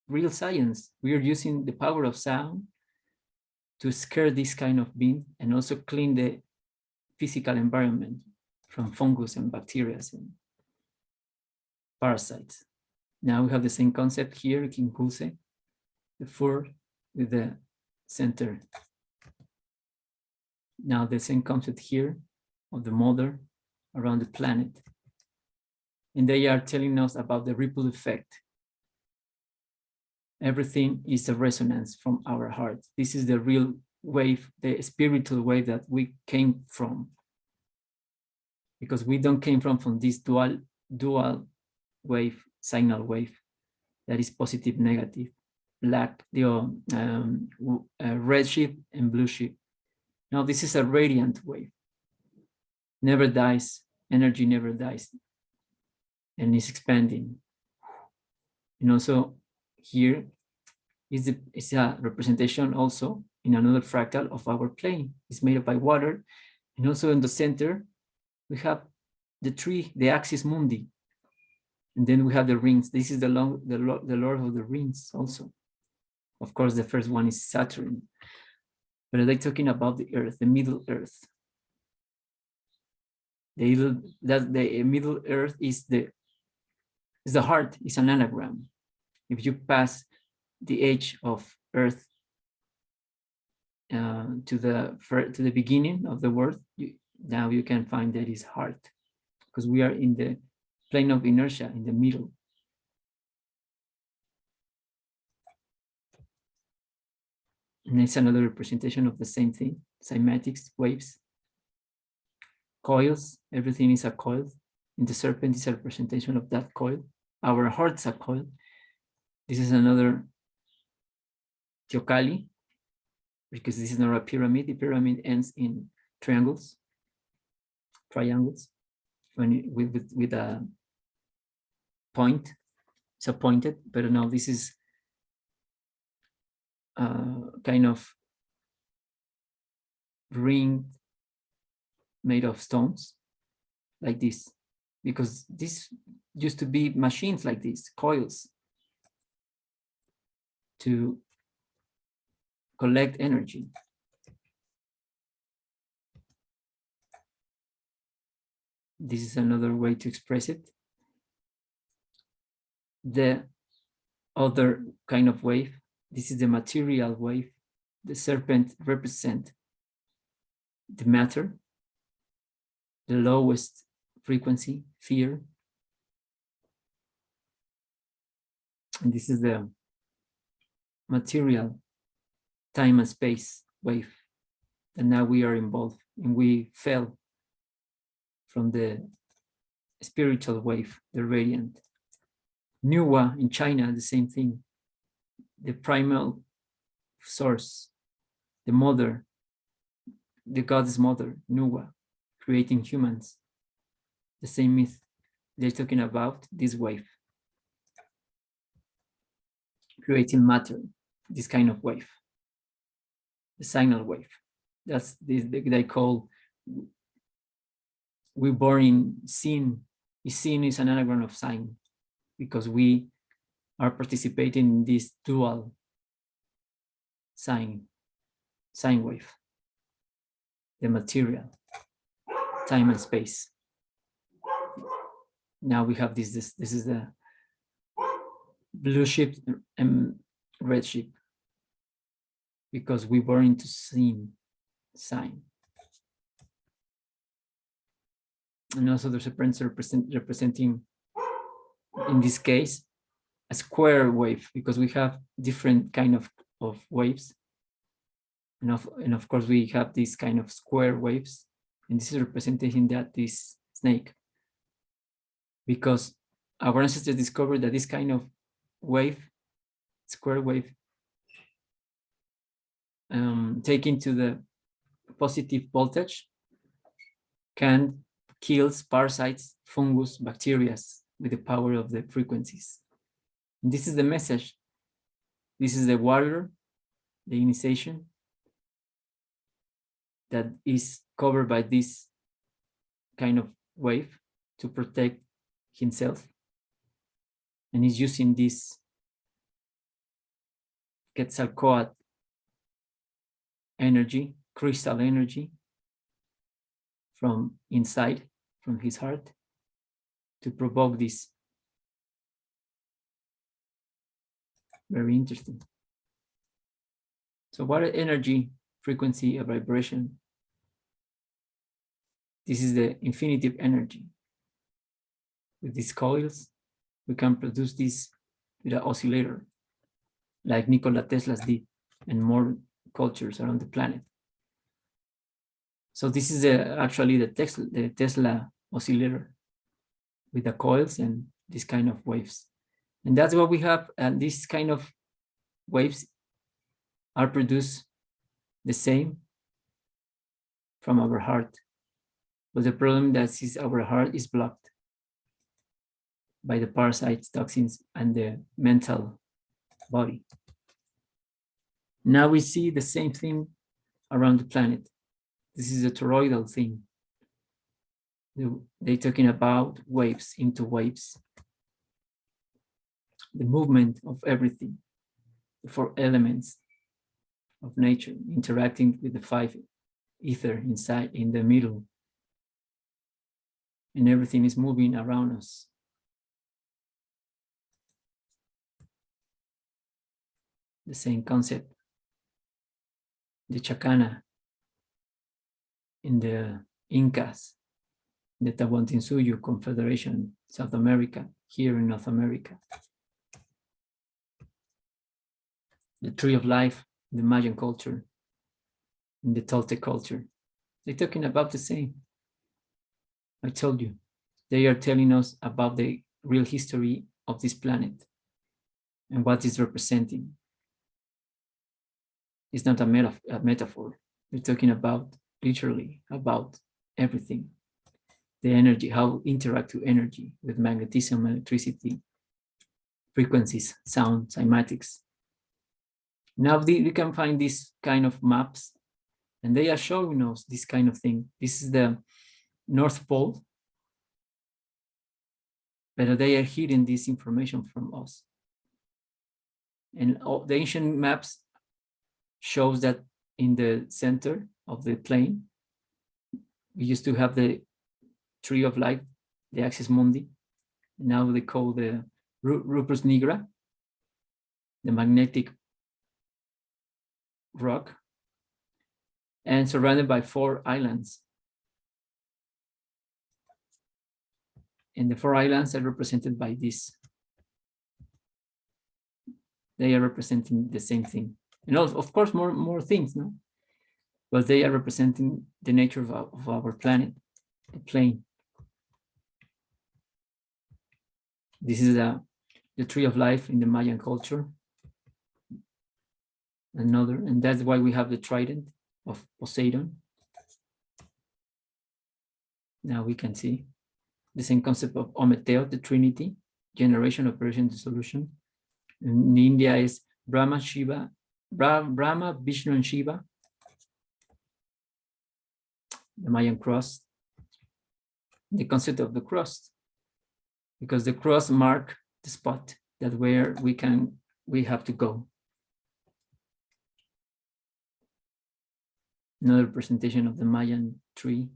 real science. We are using the power of sound to scare this kind of being and also clean the physical environment from fungus and bacteria and parasites. Now we have the same concept here in Pulse, the four with the center. Now the same concept here of the mother around the planet. And they are telling us about the ripple effect. Everything is a resonance from our heart. This is the real wave, the spiritual wave that we came from. Because we don't came from this dual wave, signal wave, that is positive, negative, black, red sheep and blue sheep. Now this is a radiant wave. Never dies, energy never dies, and is expanding. And also here is a representation also in another fractal of our plane. It's made up by water, and also in the center we have the tree, the axis mundi, and then we have the rings. This is the Lord of the Rings also. Of course, the first one is Saturn, but they're talking about the Earth, the Middle Earth. The Middle Earth is the heart, is an anagram. If you pass the edge of Earth to the beginning of the word, now you can find that is heart, because we are in the plane of inertia, in the middle. And it's another representation of the same thing, cymatics, waves, coils, everything is a coil. And the serpent is a representation of that coil. Our heart's a coil. This is another Teocalli, because this is not a pyramid. The pyramid ends in triangles, with a point. disappointed, but no, this is kind of ring made of stones like this, because this used to be machines like this, coils to collect energy. This is another way to express it. The other kind of wave, this is the material wave. The serpent represents the matter, the lowest frequency, fear. And this is the material time and space wave. And now we are involved, and we fell from the spiritual wave, the radiant. Nuwa in China, the same thing. The primal source, the mother, the goddess mother, Nuwa, creating humans. The same myth. They're talking about this wave, creating matter, this kind of wave, the signal wave. That's they call, we born in sin. Sin is an anagram of sign, because we are participating in this dual sine wave, the material, time and space. Now we have this is the blue ship and red ship, because we born into sin sign. And also there's a prince representing, in this case, a square wave, because we have different kind of waves. And of course we have this kind of square waves, and this is representing that this snake, because our ancestors discovered that this kind of wave, square wave, taken to the positive voltage, can kill parasites, fungus, bacteria with the power of the frequencies. And this is the message. This is the warrior, the initiation, that is covered by this kind of wave to protect himself. And he's using this Quetzalcoatl energy, crystal energy, from inside, from his heart, to provoke this. Very interesting. So what are energy, frequency, or vibration? This is the infinitive energy. With these coils, we can produce this with an oscillator, like Nikola Tesla's did, and more cultures around the planet. So this is actually the Tesla oscillator, with the coils and this kind of waves. And that's what we have. And these kind of waves are produced the same from our heart. But the problem is our heart is blocked by the parasites, toxins, and the mental body. Now we see the same thing around the planet. This is a toroidal thing. They're talking about waves into waves. The movement of everything, the 4 elements of nature interacting with the 5 ether inside, in the middle. And everything is moving around us. The same concept. The Chacana in the Incas, the Tahuantinsuyo Confederation, South America, here in North America. The Tree of Life, the Mayan culture, and the Toltec culture. They're talking about the same. I told you, they are telling us about the real history of this planet and what it's representing. It's not a metaphor. They're talking about, literally, about everything. The energy, how interact with energy, with magnetism, electricity, frequencies, sound, cymatics. Now we can find these kind of maps, and they are showing us this kind of thing. This is the North Pole, but they are hiding this information from us. And all the ancient maps shows that in the center of the plane, we used to have the tree of life, the axis mundi. Now they call the rupus nigra, the magnetic rock, and surrounded by 4 islands. And the 4 islands are represented by this. They are representing the same thing. And of course, more things, no? But they are representing the nature of our planet, the plane. This is the tree of life in the Mayan culture. Another, and that's why we have the trident of Poseidon. Now we can see the same concept of Ometeo, the Trinity, generation, operation, dissolution. In India is Brahma, Shiva, Brahma, Vishnu, and Shiva. The Mayan cross, the concept of the cross, because the cross mark the spot that where we have to go. Another representation of the Mayan tree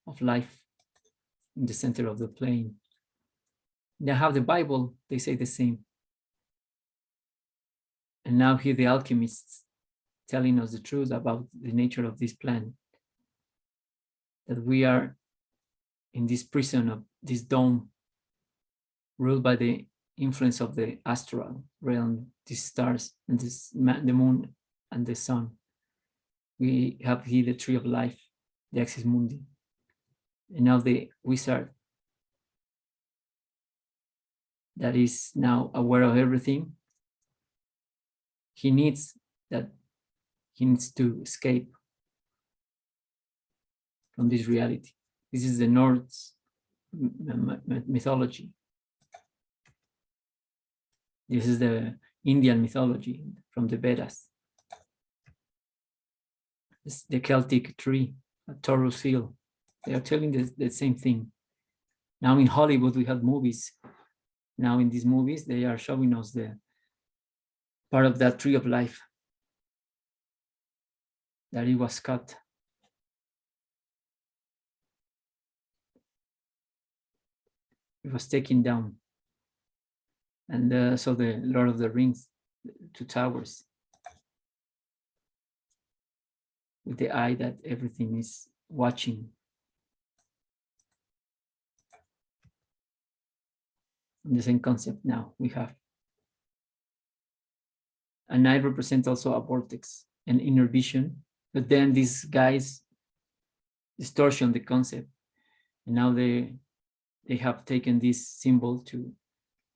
of life in the center of the plane. They have the Bible, they say the same. And now here the alchemists telling us the truth about the nature of this planet, that we are in this prison of this dome ruled by the influence of the astral realm, these stars and the moon and the sun. We have here the tree of life, the axis mundi. And now the wizard that is now aware of everything, he needs to escape from this reality. This is the Norse mythology. This is the Indian mythology from the Vedas. It's the Celtic tree, a Taurus hill. They are telling the same thing. Now in Hollywood, we have movies. Now in these movies, they are showing us the part of that tree of life that it was cut. It was taken down. And so the Lord of the Rings, 2 towers, with the eye that everything is watching. And the same concept now we have. And I represent also a vortex, an inner vision, but then these guys distortion the concept. And now they have taken this symbol to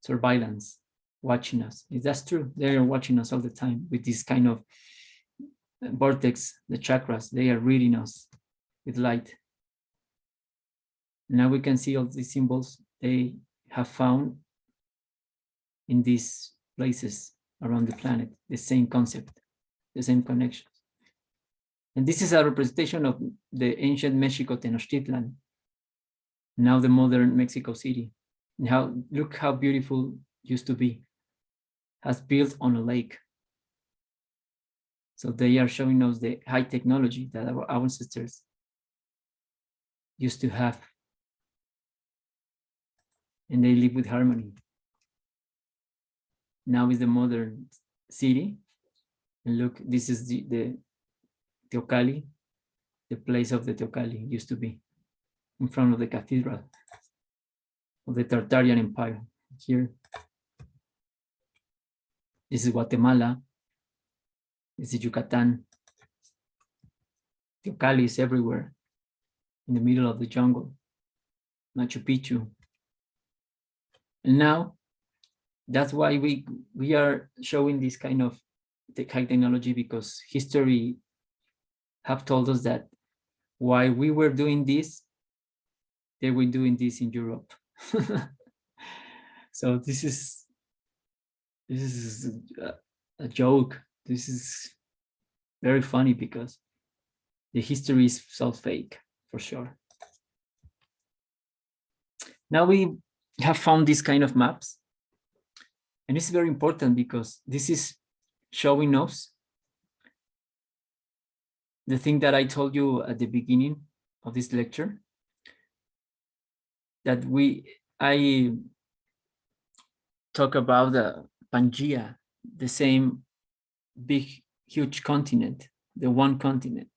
surveillance, watching us. That's true. They are watching us all the time with this kind of vortex, the chakras. They are reading us with light. Now we can see all these symbols they have found in these places around the planet, the same concept, the same connections. And this is a representation of the ancient Mexico Tenochtitlan, now the modern Mexico City. Now look how beautiful it used to be, has built on a lake. So they are showing us the high technology that our ancestors used to have. And they live with harmony. Now is the modern city. And look, this is the Teocalli, the place of the Teocalli used to be, in front of the cathedral of the Tartarian Empire. Here, this is Guatemala. This is Yucatan. Teocalli is everywhere, in the middle of the jungle. Machu Picchu. And now, that's why we are showing this kind of high technology, because history have told us that while we were doing this, they were doing this in Europe. So this is This is a joke. This is very funny because the history is so fake, for sure. Now we have found this kind of maps. And it's very important because this is showing us the thing that I told you at the beginning of this lecture, that I talk about the Pangea, the same big, huge continent, the one continent.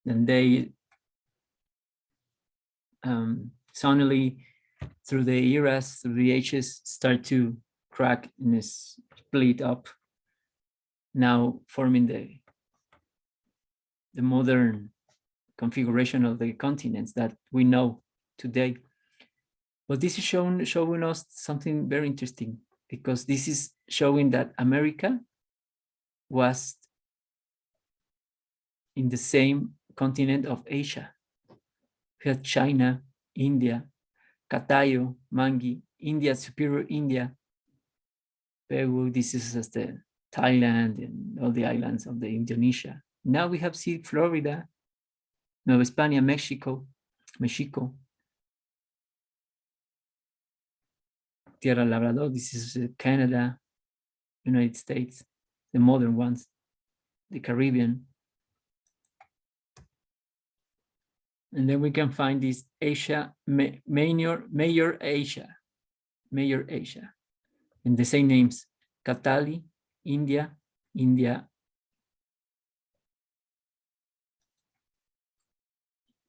Then they suddenly, through the eras, through the ages, start to crack and split up, now forming the modern configuration of the continents that we know today. But this is showing us something very interesting, because this is showing that America was in the same continent of Asia. We had China, India, Katayo, Mangi, India, Superior India, Peru, this is as the Thailand and all the islands of the Indonesia. Now we have seen Florida, Nueva España, Mexico, Tierra Labrador, this is Canada, United States, the modern ones, the Caribbean. And then we can find this Asia, Major Asia, and the same names, Katali, India.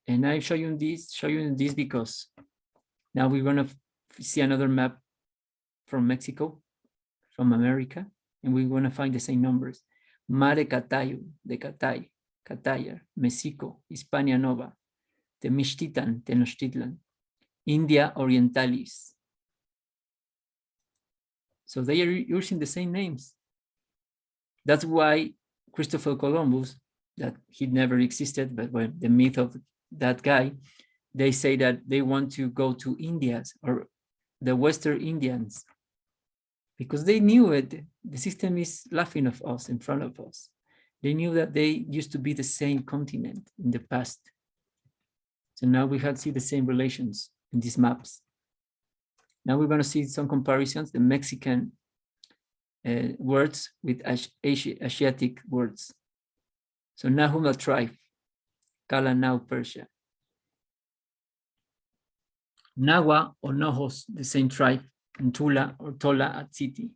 And I show you this because now we're gonna see another map from Mexico, from America, and we're gonna find the same numbers. Mare Catayo, de Catay, Cataya, Mexico, Hispania Nova, Temixtitan, Tenochtitlan, India Orientalis. So they are using the same names. That's why Christopher Columbus, that he never existed, but when the myth of that guy, they say that they want to go to Indias or the Western Indians, because they knew it. The system is laughing at us in front of us. They knew that they used to be the same continent in the past. So now we have to see the same relations in these maps. Now we're going to see some comparisons, the Mexican words with Asiatic words. So Nahuma tribe, Kala now Persia. Nahua or Nohos, the same tribe, and Tula or Tola at city.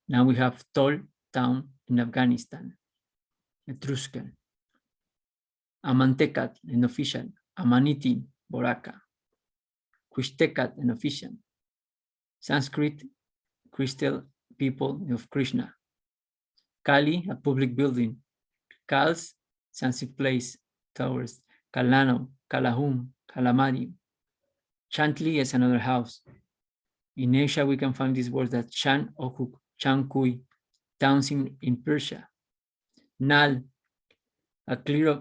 Now we have Tol, town in Afghanistan, Etruscan. Amantecat, an official. Amanitin, Boraka. Quixtecat, an official. Sanskrit, crystal people of Krishna. Kali, a public building. Kals, Sanskrit place, towers. Kalano, Kalahum, Kalamadi. Chantli is another house. In Asia, we can find these words that Chan, Okuk, Chankui, towns in Persia. Nal, a clear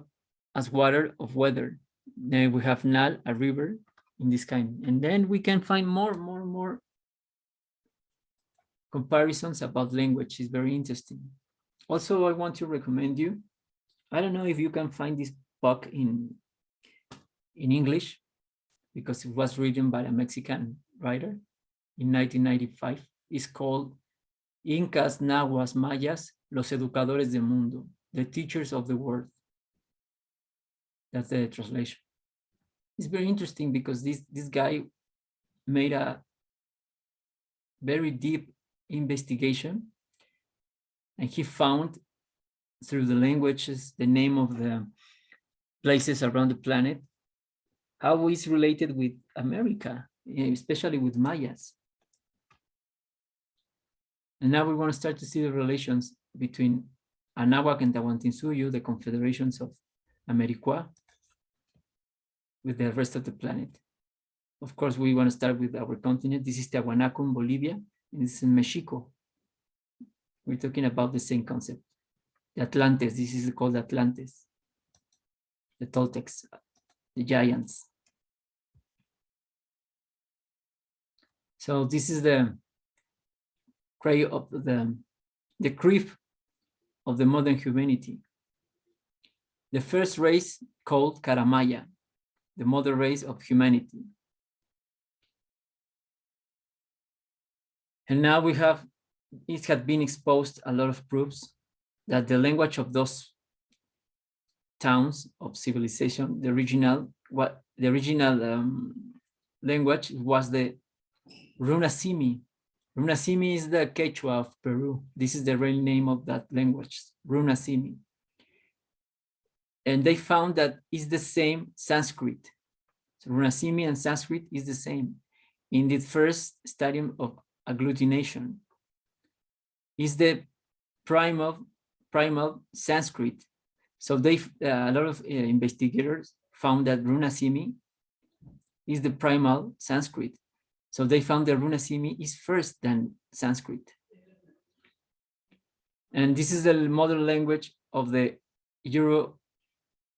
as water of weather. Then we have Nal, a river in this kind. And then we can find more comparisons about language. It's very interesting. Also, I want to recommend you, I don't know if you can find this book in English, because it was written by a Mexican writer in 1995. It's called Incas, Nahuas, Mayas, Los Educadores del Mundo, the teachers of the world. That's the translation. It's very interesting because this guy made a very deep investigation, and he found through the languages, the name of the places around the planet, how it's related with America, especially with Mayas. And now we want to start to see the relations between Anáhuac and Tahuantinsuyo, the confederations of Americua, with the rest of the planet. Of course, we want to start with our continent. This is Tiahuanaco, Bolivia, and this is Mexico. We're talking about the same concept. The Atlantes, this is called Atlantes. The Toltecs, the giants. So this is the cry of the creep of the modern humanity. The first race called Karamaya, the mother race of humanity. And now it had been exposed a lot of proofs that the language of those towns of civilization, the original language was the Runasimi. Runasimi is the Quechua of Peru. This is the real name of that language, Runasimi. And they found that it's the same Sanskrit. So Runasimi and Sanskrit is the same. In the first stadium of agglutination is the primal Sanskrit. So a lot of investigators found that Runasimi is the primal Sanskrit. So they found that Runasimi is first than Sanskrit. And this is the modern language of the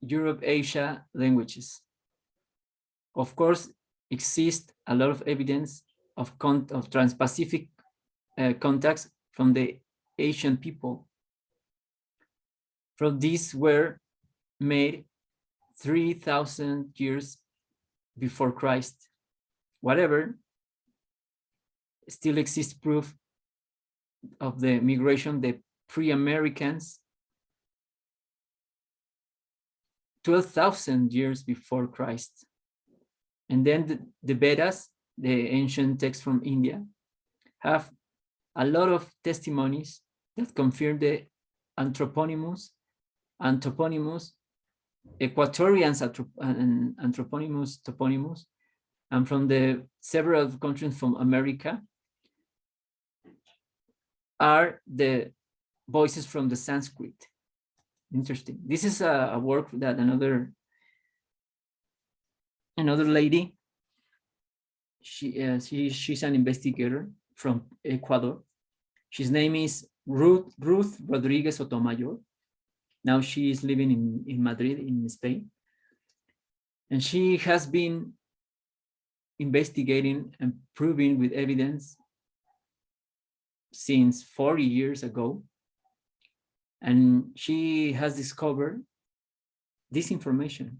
Europe-Asia languages. Of course, exists a lot of evidence of trans-Pacific contacts from the Asian people. From these were made 3,000 years before Christ. Whatever, still exists proof of the migration, the pre-Americans, 12,000 years before Christ. And then the Vedas, the ancient text from India, have a lot of testimonies that confirm the anthroponymus, Equatorians and toponymus, and from the several countries from America are the voices from the Sanskrit. Interesting. This is a work that another lady, she's an investigator from Ecuador. His name is Ruth Rodriguez Sotomayor. Now she is living in Madrid, in Spain. And she has been investigating and proving with evidence since 40 years ago. And she has discovered this information.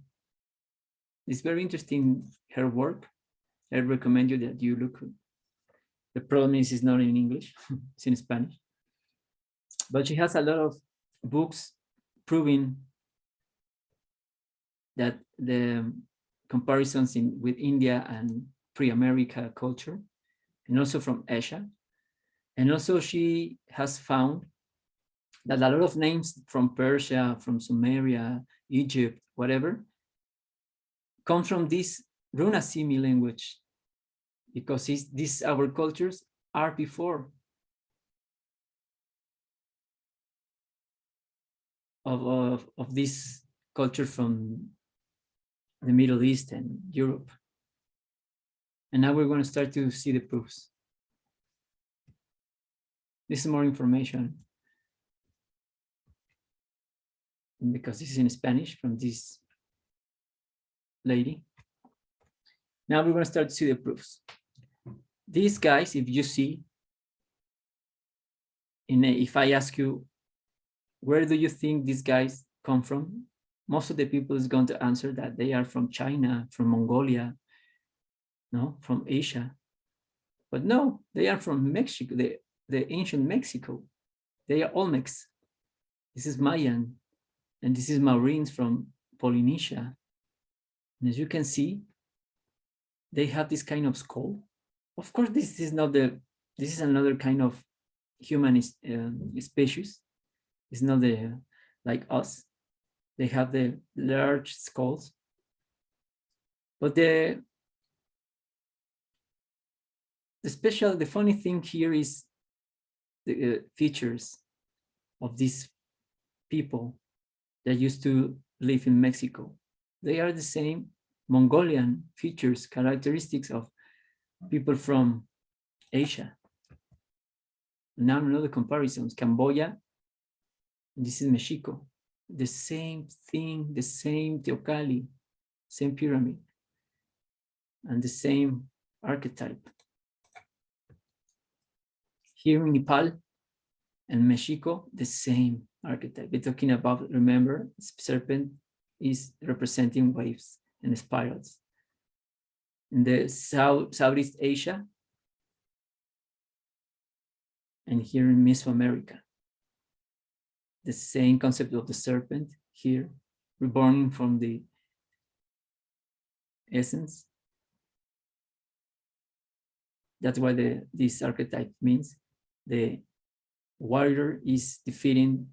It's very interesting, her work. I recommend you that you look. The problem is it's not in English, it's in Spanish. But she has a lot of books proving that the comparisons with India and pre-America culture, and also from Asia. And also she has found that a lot of names from Persia, from Sumeria, Egypt, whatever, come from this Runasimi language, because these our cultures are before of this culture from the Middle East and Europe. And now we're going to start to see the proofs. This is more information, because this is in Spanish from this lady. Now we're going to start to see the proofs. These guys, if you see, if I ask you, where do you think these guys come from? Most of the people is going to answer that they are from China, from Mongolia, no, from Asia. But no, they are from Mexico, the ancient Mexico. They are Olmecs. This is Mayan, and this is Maurines from Polynesia. And as you can see, they have this kind of skull. Of course, this is another kind of human species. It's not like us. They have the large skulls. But the funny thing here is the features of these people that used to live in Mexico. They are the same Mongolian features, characteristics of people from Asia. Now another comparisons, Cambodia, this is Mexico. The same thing, the same Teocalli, same pyramid, and the same archetype. Here in Nepal and Mexico, the same archetype. We're talking about, remember, serpent is representing waves and spirals. In the Southeast Asia, and here in Mesoamerica, the same concept of the serpent here, reborn from the essence. That's what this archetype means. The warrior is defeating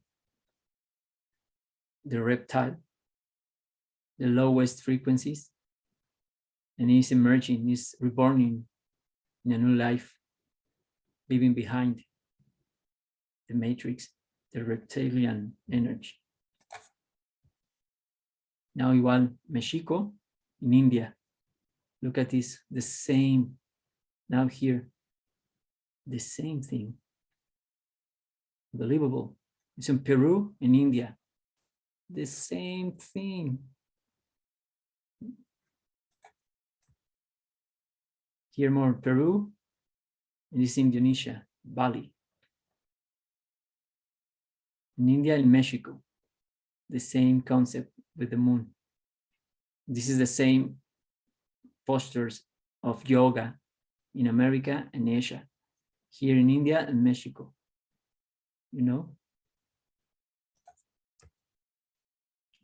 the reptile, the lowest frequencies, and is emerging, is reborn in a new life, leaving behind the matrix, the reptilian energy. Now igual Mexico in India. Look at this, the same. Now here, the same thing. Unbelievable. It's in Peru and India. The same thing. Here more Peru, and this is Indonesia, Bali. In India and Mexico, the same concept with the moon. This is the same postures of yoga in America and Asia, here in India and Mexico, you know.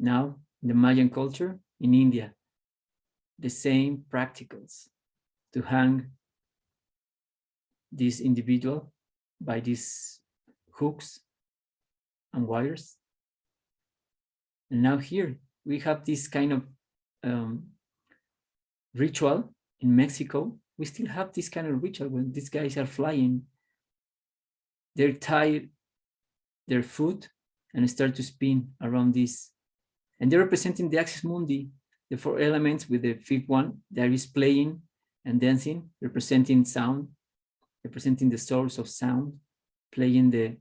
Now, the Mayan culture in India, the same practicals to hang this individual by these hooks and wires. And now here we have this kind of ritual in Mexico. We still have this kind of ritual when these guys are flying. They tie their foot and start to spin around this. And they're representing the axis mundi, the four elements with the fifth one that is playing and dancing, representing sound, representing the source of sound, playing the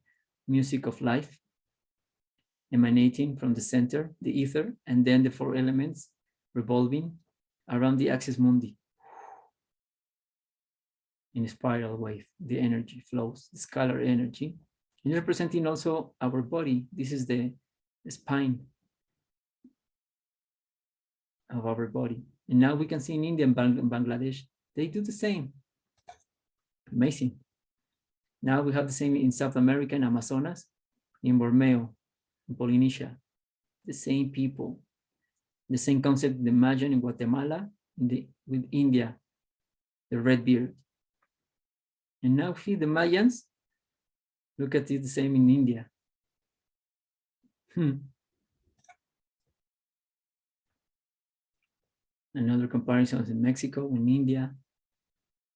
music of life, emanating from the center, the ether, and then the four elements revolving around the axis mundi. In a spiral wave, the energy flows, the scalar energy, and representing also our body. This is the spine of our body. And now we can see in India and Bangladesh, they do the same. Amazing. Now we have the same in South America, in Amazonas, in Borneo, in Polynesia, the same people, the same concept, the Mayan in Guatemala, with India, the red beard. And now here the Mayans, look at it, the same in India. Another comparison is in Mexico, in India,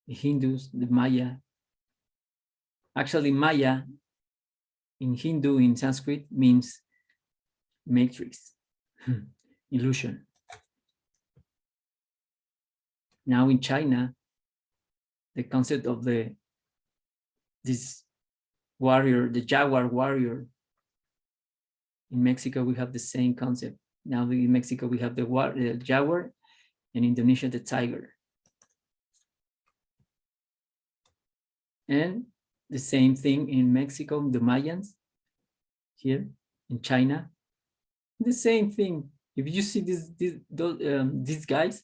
the Hindus, the Maya. Actually, Maya in Hindu, in Sanskrit, means matrix, illusion. Now in China, the concept of this warrior, the jaguar warrior. In Mexico, we have the same concept. Now in Mexico, we have the jaguar, and in Indonesia, the tiger. And the same thing in Mexico, the Mayans, here in China, the same thing. If you see these guys,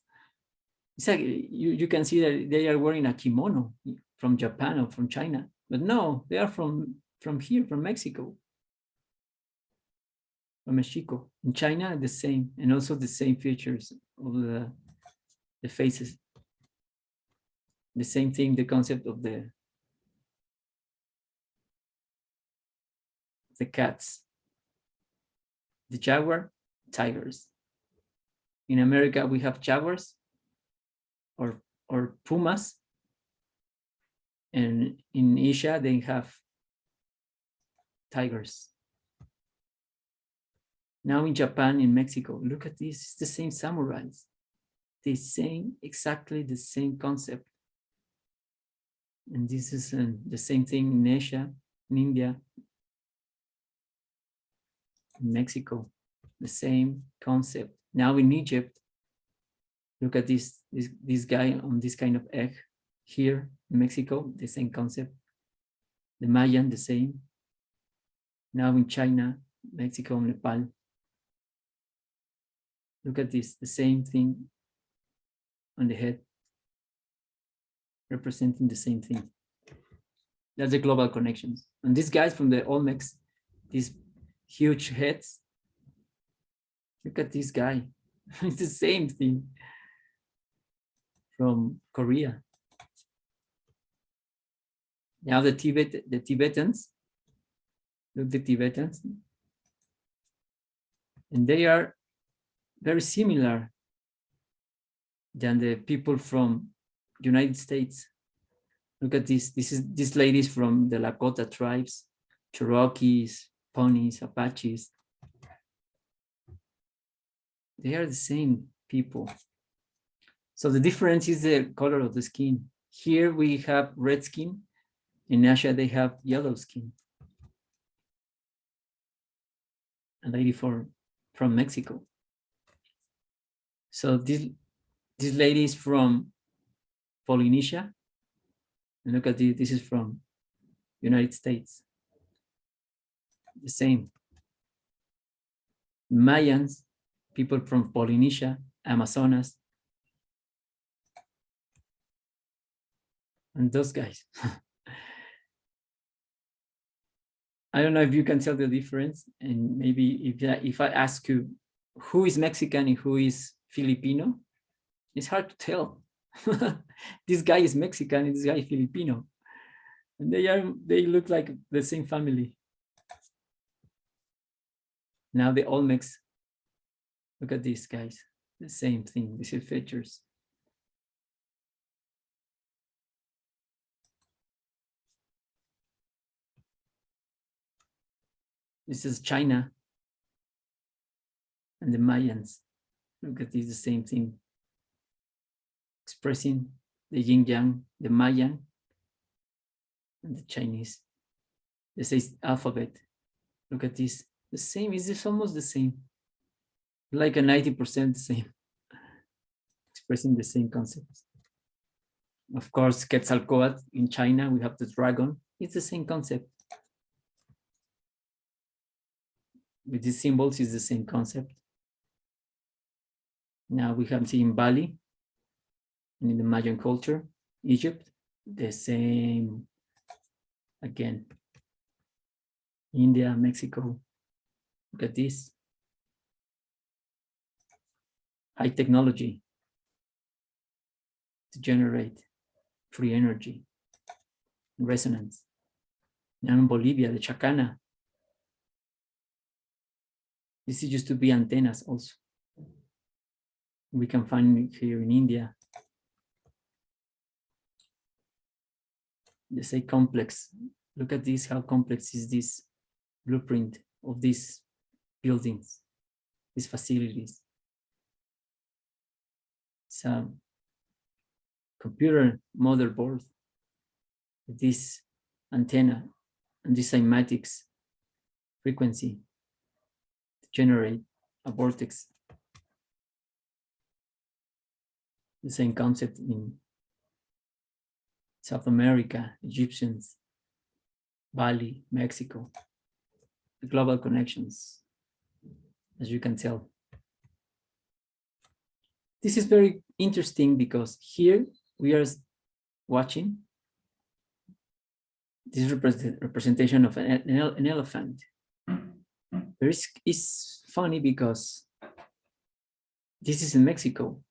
it's like you can see that they are wearing a kimono from Japan or from China, but no, they are from here, from Mexico, from Mexico. In China, the same, and also the same features of the faces. The same thing, the concept of the cats, the jaguar, tigers. In America, we have jaguars or pumas, and in Asia, they have tigers. Now in Japan, in Mexico, look at this, it's the same samurais, exactly the same concept. And this is the same thing in Asia, in India, in Mexico, the same concept. Now in Egypt, look at this guy on this kind of egg. Here in Mexico, the same concept. The Mayan, the same. Now in China, Mexico, Nepal. Look at this, the same thing on the head, representing the same thing. That's the global connections. And these guys from the Olmecs, these huge heads, look at this guy. It's the same thing from Korea. Now the Tibetans, look the Tibetans, and they are very similar than the people from United States. Look at this. This ladies from the Lakota tribes, Cherokees, Pawnees, Apaches. They are the same people. So the difference is the color of the skin. Here we have red skin. In Asia, they have yellow skin. A lady from Mexico. So this lady is from Polynesia. And look at this, this is from United States. The same. Mayans, people from Polynesia, Amazonas. And those guys. I don't know if you can tell the difference. And maybe if I ask you who is Mexican and who is Filipino, it's hard to tell. This guy is Mexican and this guy is Filipino. And they look like the same family. Now the Olmecs, look at these guys, the same thing, these are features. This is China and the Mayans. Look at this, the same thing. Expressing the yin yang, the Mayan and the Chinese. This is alphabet. Look at this. The same, is this almost the same? Like a 90% the same. Expressing the same concepts. Of course, Quetzalcoatl in China, we have the dragon. It's the same concept. With these symbols, it's the same concept. Now we have seen Bali, and in the Mayan culture, Egypt, the same again. India, Mexico, look at this. High technology to generate free energy, resonance. Now in Bolivia, the Chacana. This used to be antennas also. We can find it here in India. They say complex. Look at this, how complex is this blueprint of these buildings, these facilities. It's a computer motherboard, this antenna and this cymatics frequency to generate a vortex. The same concept in South America, Egyptians, Bali, Mexico, the global connections, as you can tell. This is very interesting because here we are watching this representation of an elephant. It's funny because this is in Mexico.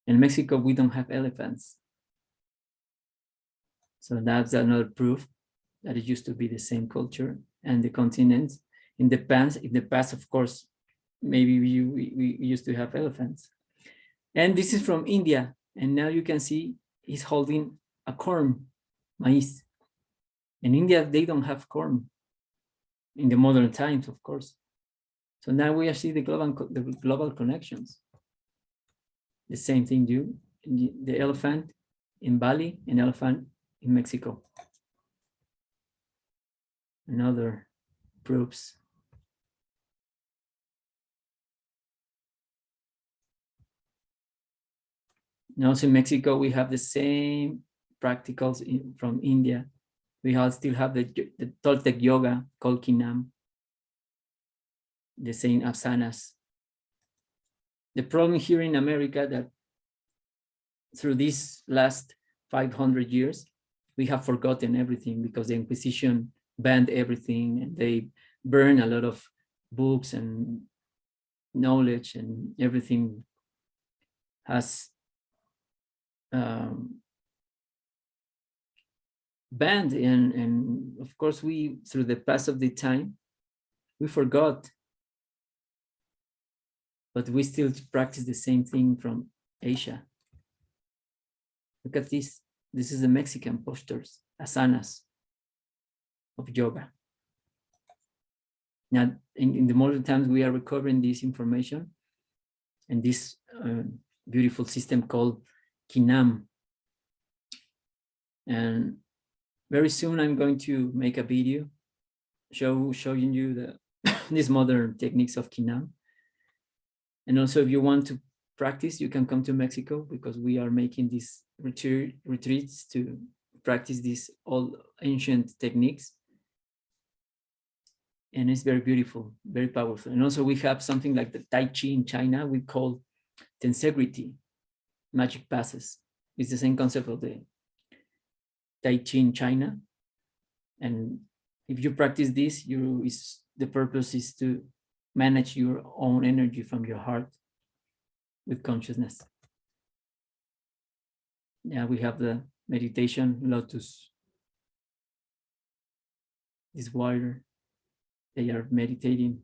In Mexico, we don't have elephants. So that's another proof that it used to be the same culture and the continents. In the past, of course, maybe we used to have elephants. And this is from India. And now you can see he's holding a corn, maize. In India, they don't have corn in the modern times, of course. So now we see the global connections. The same thing, the elephant in Bali, an elephant in Mexico. Another proofs. And also in Mexico, we have the same practicals from India. We still have the Toltec yoga called Kinam, the same asanas. The problem here in America that through these last 500 years, we have forgotten everything because the Inquisition banned everything and they burned a lot of books and knowledge, and everything has banned. And of course, we, through the pass of the time, we forgot, but we still practice the same thing from Asia. Look at this. This is the Mexican postures, asanas of yoga. Now, in the modern times, we are recovering this information and this beautiful system called Kinam. And very soon, I'm going to make a video showing you the these modern techniques of Kinam. And also, if you want to practice, you can come to Mexico because we are making these retreats to practice these old ancient techniques. And it's very beautiful, very powerful. And also we have something like the Tai Chi in China, we call tensegrity, magic passes. It's the same concept of the Tai Chi in China. And if you practice this, the purpose is to manage your own energy from your heart with consciousness. Yeah, we have the meditation, lotus, this warrior. They are meditating.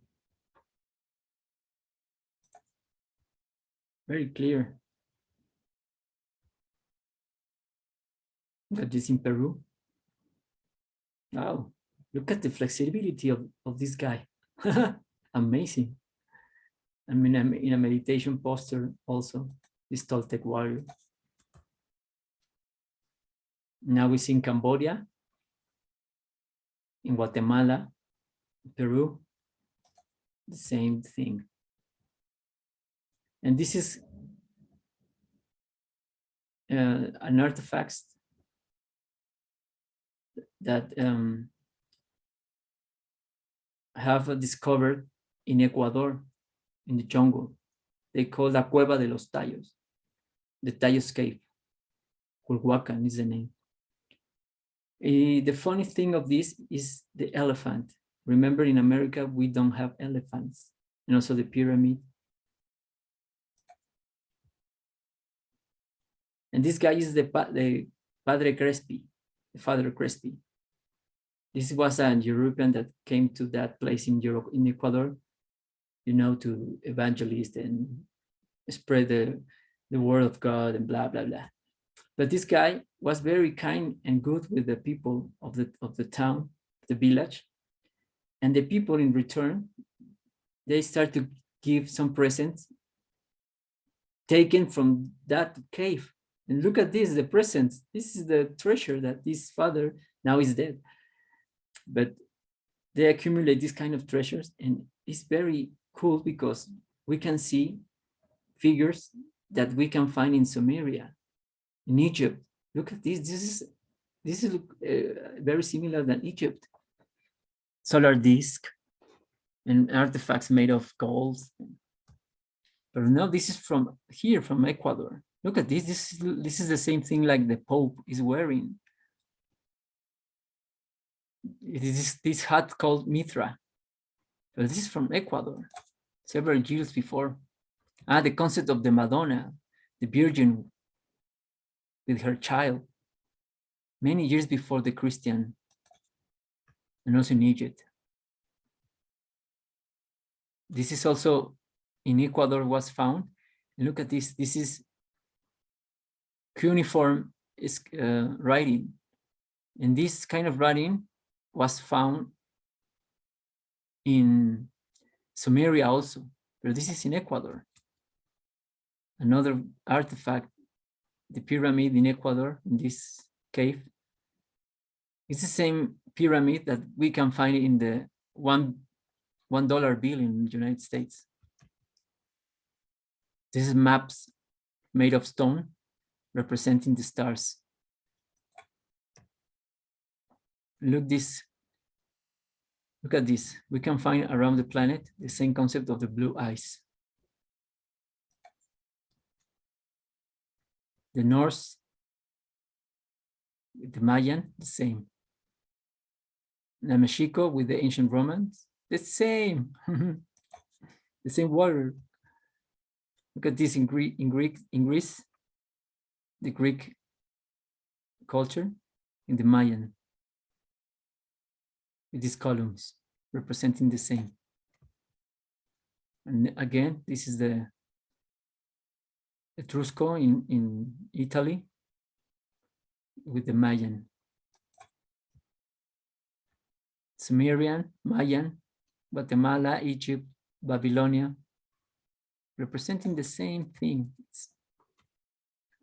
Very clear. Got this in Peru. Wow, look at the flexibility of this guy. Amazing. I mean, I'm in a meditation posture also, this Toltec warrior. Now we see in Cambodia, in Guatemala, Peru, the same thing. And this is an artifact that I have discovered in Ecuador, in the jungle. They call La Cueva de los Tallos, the Tallos Cave. Teotihuacan is the name. The funny thing of this is the elephant. Remember, in America, we don't have elephants. And also the pyramid. And this guy is the Padre Crespi, the Father Crespi. This was a European that came to that place in Europe, in Ecuador, you know, to evangelize and spread the word of God and blah, blah, blah. But this guy was very kind and good with the people of the town, the village. And the people in return, they start to give some presents taken from that cave. And look at this, the presents. This is the treasure that this father now is dead. But they accumulate these kind of treasures, and it's very cool because we can see figures that we can find in Sumeria, in Egypt. Look at this. This is very similar than Egypt. Solar disc and artifacts made of gold. But no, this is from here, from Ecuador. Look at this. This is the same thing like the Pope is wearing. It is this hat called Mithra. But this is from Ecuador, several years before. The concept of the Madonna, the Virgin with her child, many years before the Christian, and also in Egypt. This is also in Ecuador was found. And look at this. This is cuneiform writing. And this kind of writing was found in Sumeria also, but this is in Ecuador. Another artifact, the pyramid in Ecuador, in this cave. It's the same pyramid that we can find in the $1 bill in the United States. This is maps made of stone representing the stars. Look at this. We can find around the planet the same concept of the blue eyes. The Norse, the Mayan, the same. The Mexico with the ancient Romans, the same. The same water. Look at this in Greece, the Greek culture, in the Mayan, with these columns representing the same. And again, this is the Etrusco in Italy with the Mayan. Sumerian, Mayan, Guatemala, Egypt, Babylonia, representing the same thing.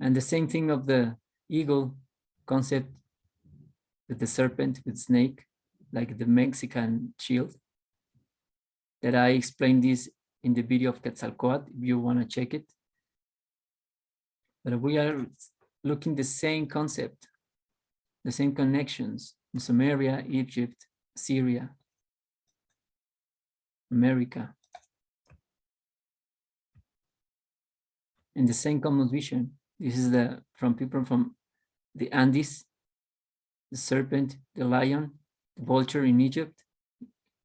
And the same thing of the eagle concept with the serpent, with snake, like the Mexican shield, that I explained this in the video of Quetzalcoatl, if you want to check it. But we are looking the same concept, the same connections in Sumeria, Egypt, Syria, America, and the same common vision. This is from people from the Andes, the serpent, the lion, the vulture in Egypt.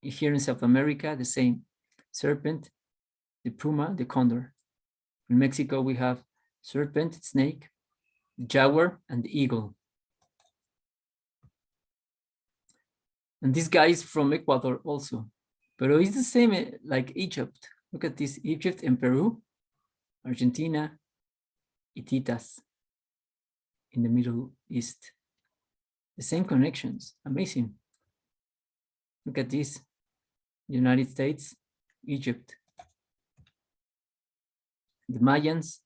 Here in South America, the same serpent, the puma, the condor. In Mexico, we have serpent, snake, jaguar, and the eagle. And this guy is from Ecuador also, but it's the same like Egypt. Look at this, Egypt and Peru, Argentina, Hititas in the Middle East. The same connections, amazing. Look at this, United States, Egypt. The Mayans,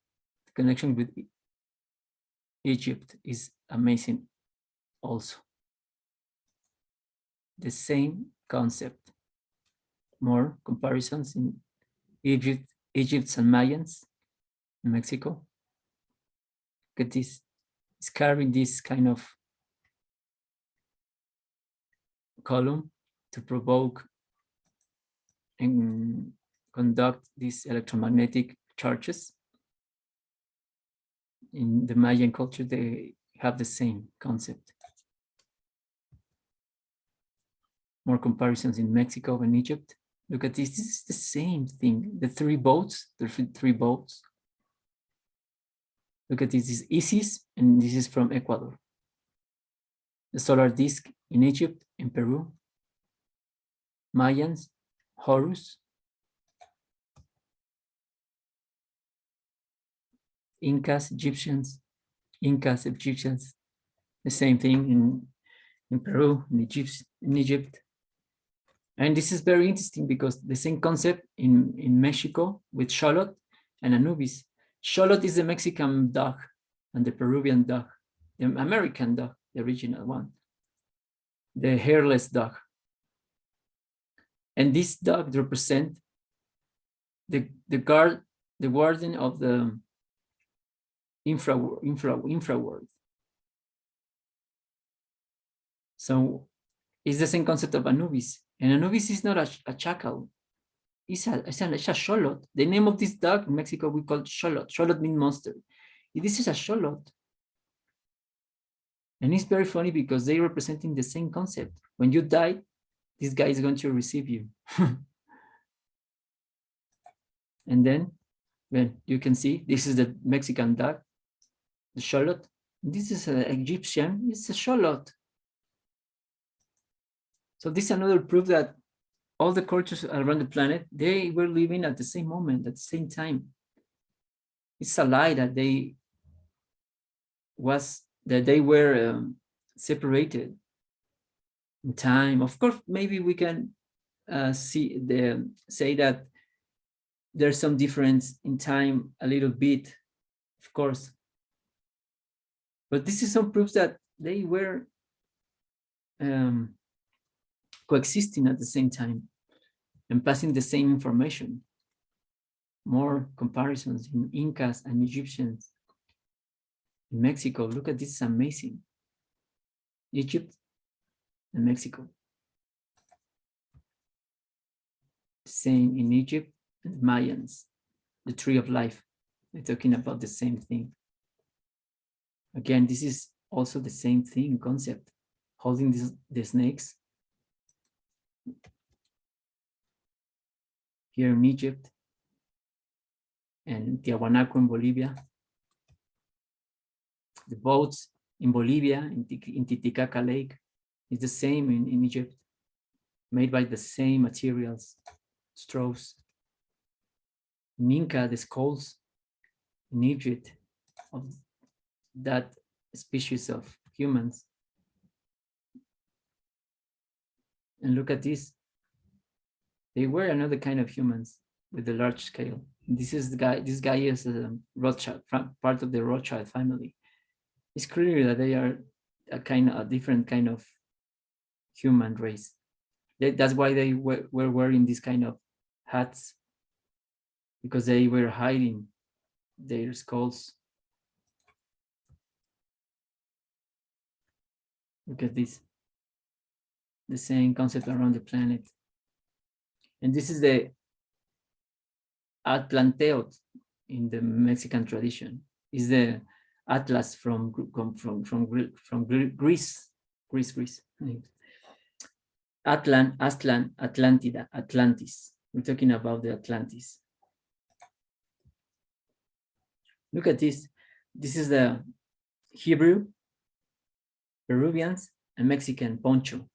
the connection with Egypt is amazing also. The same concept. More comparisons in Egypt and Mayans in Mexico. Look at this. It's carrying this kind of column to provoke and conduct these electromagnetic charges. In the Mayan culture, they have the same concept. More comparisons in Mexico and Egypt. Look at this. This is the same thing. The three boats. Look at this. This is Isis, and this is from Ecuador. The solar disk in Egypt, in Peru. Mayans, Horus. Incas, Egyptians. The same thing in Peru, in Egypt. And this is very interesting because the same concept in Mexico with Xolotl and Anubis. Xolotl is the Mexican dog and the Peruvian dog, the American dog, the original one, the hairless dog. And this dog represents the guardian of the infraworld. So it's the same concept of Anubis. And Anubis is not a chacal. It's a xolotl. The name of this dog in Mexico, we call xolotl. Xolotl means monster. This is a xolotl. And it's very funny because they're representing the same concept. When you die, this guy is going to receive you. And then, well, you can see, this is the Mexican dog, the xolotl. This is an Egyptian, it's a xolotl. So this is another proof that all the cultures around the planet, they were living at the same moment, at the same time. It's a lie that they were separated in time. Of course, maybe we can say that there's some difference in time a little bit, of course. But this is some proofs that they were coexisting at the same time and passing the same information. More comparisons in Incas and Egyptians. In Mexico, look at this, amazing. Egypt, and Mexico. Same in Egypt and Mayans, the tree of life. We're talking about the same thing. Again, this is also the same thing concept, holding the snakes. Here in Egypt and Tiahuanaco in Bolivia. The boats in Bolivia, in Titicaca Lake, is the same in Egypt, made by the same materials, straws. In Inca, the skulls in Egypt of that species of humans. And look at this. They were another kind of humans with a large scale. This guy is a Rothschild, part of the Rothschild family. It's clear that they are a different kind of human race. That's why they were wearing this kind of hats, because they were hiding their skulls. Look at this, the same concept around the planet. And this is the Atlanteot in the Mexican tradition. Is the Atlas from Greece. Atlantida, Atlantis. We're talking about the Atlantis. Look at this. This is the Hebrew, Peruvians, and Mexican poncho.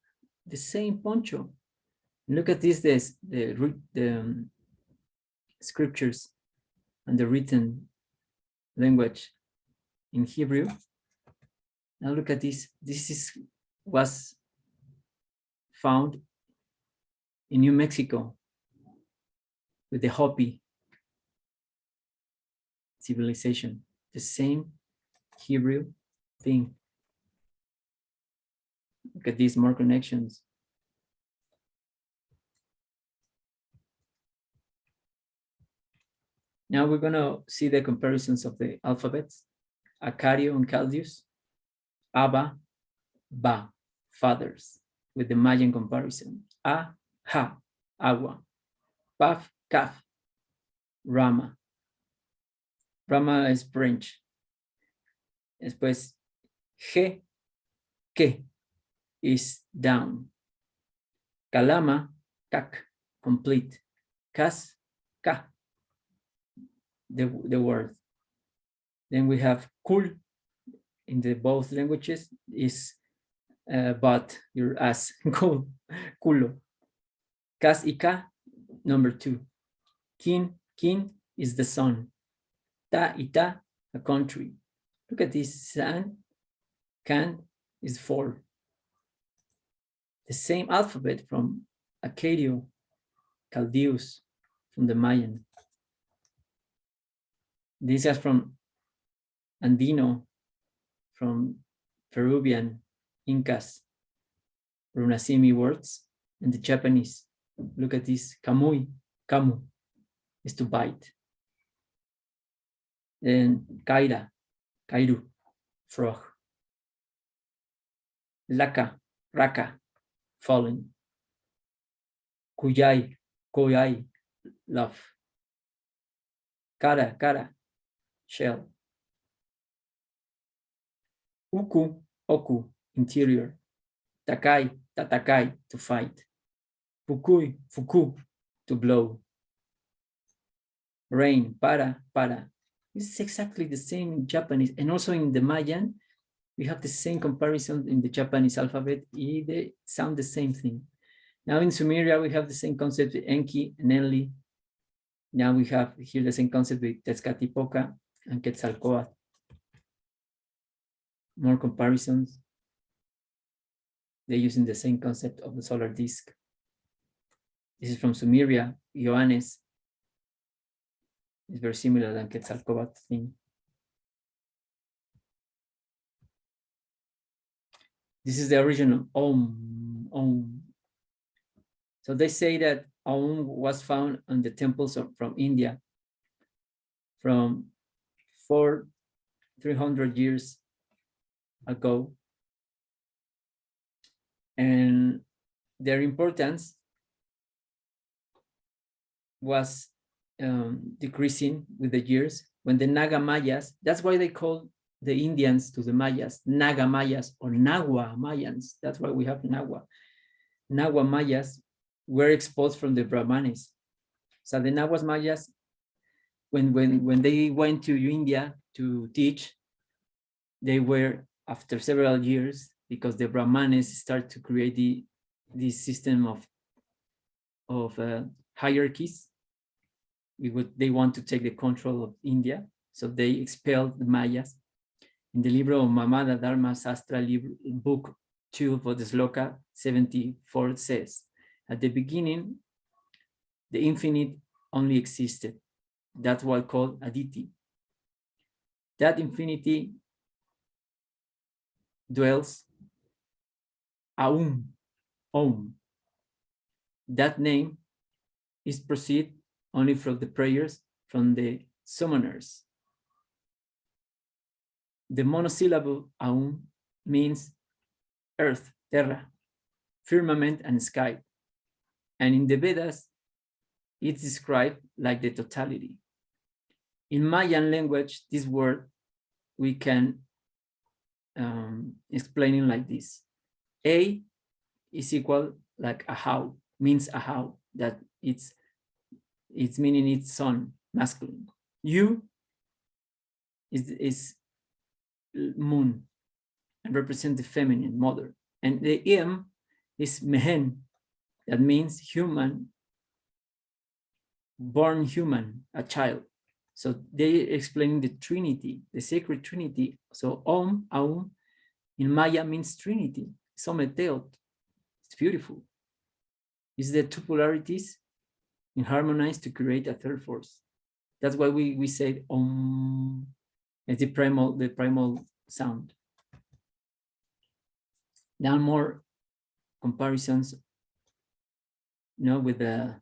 The same poncho. Look at this, the scriptures and the written language in Hebrew. Now look at this. This was found in New Mexico with the Hopi civilization. The same Hebrew thing. Look at these more connections. Now we're going to see the comparisons of the alphabets. Acario and Chaldeus, Abba, Ba, fathers, with the Mayan comparison. A, Ha, Agua, Paf, Kaf, Rama. Rama is branch. Después, G, Que, is down. Kalama, Kak, complete. Kas, Ka, the word. Then we have Kul in the both languages is but your ass. Kul, Kulo. Kas Ika, number 2. Kin is the sun. Ta Ita, a country. Look at this. San, Kan is 4. The same alphabet from Acadio, Chaldeus, from the Mayan. These are from Andino, from Peruvian, Incas, Runasimi words, and the Japanese. Look at this, Kamui, Kamu, is to bite. Then Kaira, Kairu, frog. Laka, Raka, fallen. Kuyai, Koyai, love. Kara, shell. Uku, Oku, interior. Takai, Tatakai, to fight. Fukui, Fuku, to blow. Rain, Para. This is exactly the same in Japanese, and also in the Mayan, we have the same comparison in the Japanese alphabet. They sound the same thing. Now in Sumeria, we have the same concept with Enki and Enli. Now we have here the same concept with Tezcatlipoca and Quetzalcoatl. More comparisons. They're using the same concept of the solar disk. This is from Sumeria, Ioannes. It's very similar than Quetzalcoatl thing. This is the original Om. So they say that Om was found on the temples from India from 300 years ago. And their importance was decreasing with the years when the Naga Mayas, that's why they call the Indians to the Mayas, Naga Mayas or Nahua Mayans. That's why we have Nahua. Nahua Mayas were exposed from the Brahmanes. So the Nahuas Mayas, when they went to India to teach, they were, after several years, because the Brahmanes start to create this system of hierarchies. They want to take the control of India, so they expelled the Mayas. In the Libro of Mamada Dharma Sastra, book 2 for the Sloka 74 says, at the beginning, the infinite only existed. That's what called Aditi. That infinity dwells Aum, Om. That name is proceed only from the prayers from the summoners. The monosyllable Aum means earth, terra, firmament, and sky. And in the Vedas, it's described like the totality. In Mayan language, this word we can explain it like this. A is equal like a how, means a how, that it's meaning it's son, masculine. U is moon and represent the feminine, mother. And the M is mehen, that means human, born human, a child. So they explain the Trinity, the sacred Trinity. So Om, Aum, in Maya means Trinity. Someteot. It's beautiful. It's the two polarities in harmonize to create a third force. That's why we say Om. It's the primal sound. Now more comparisons, with the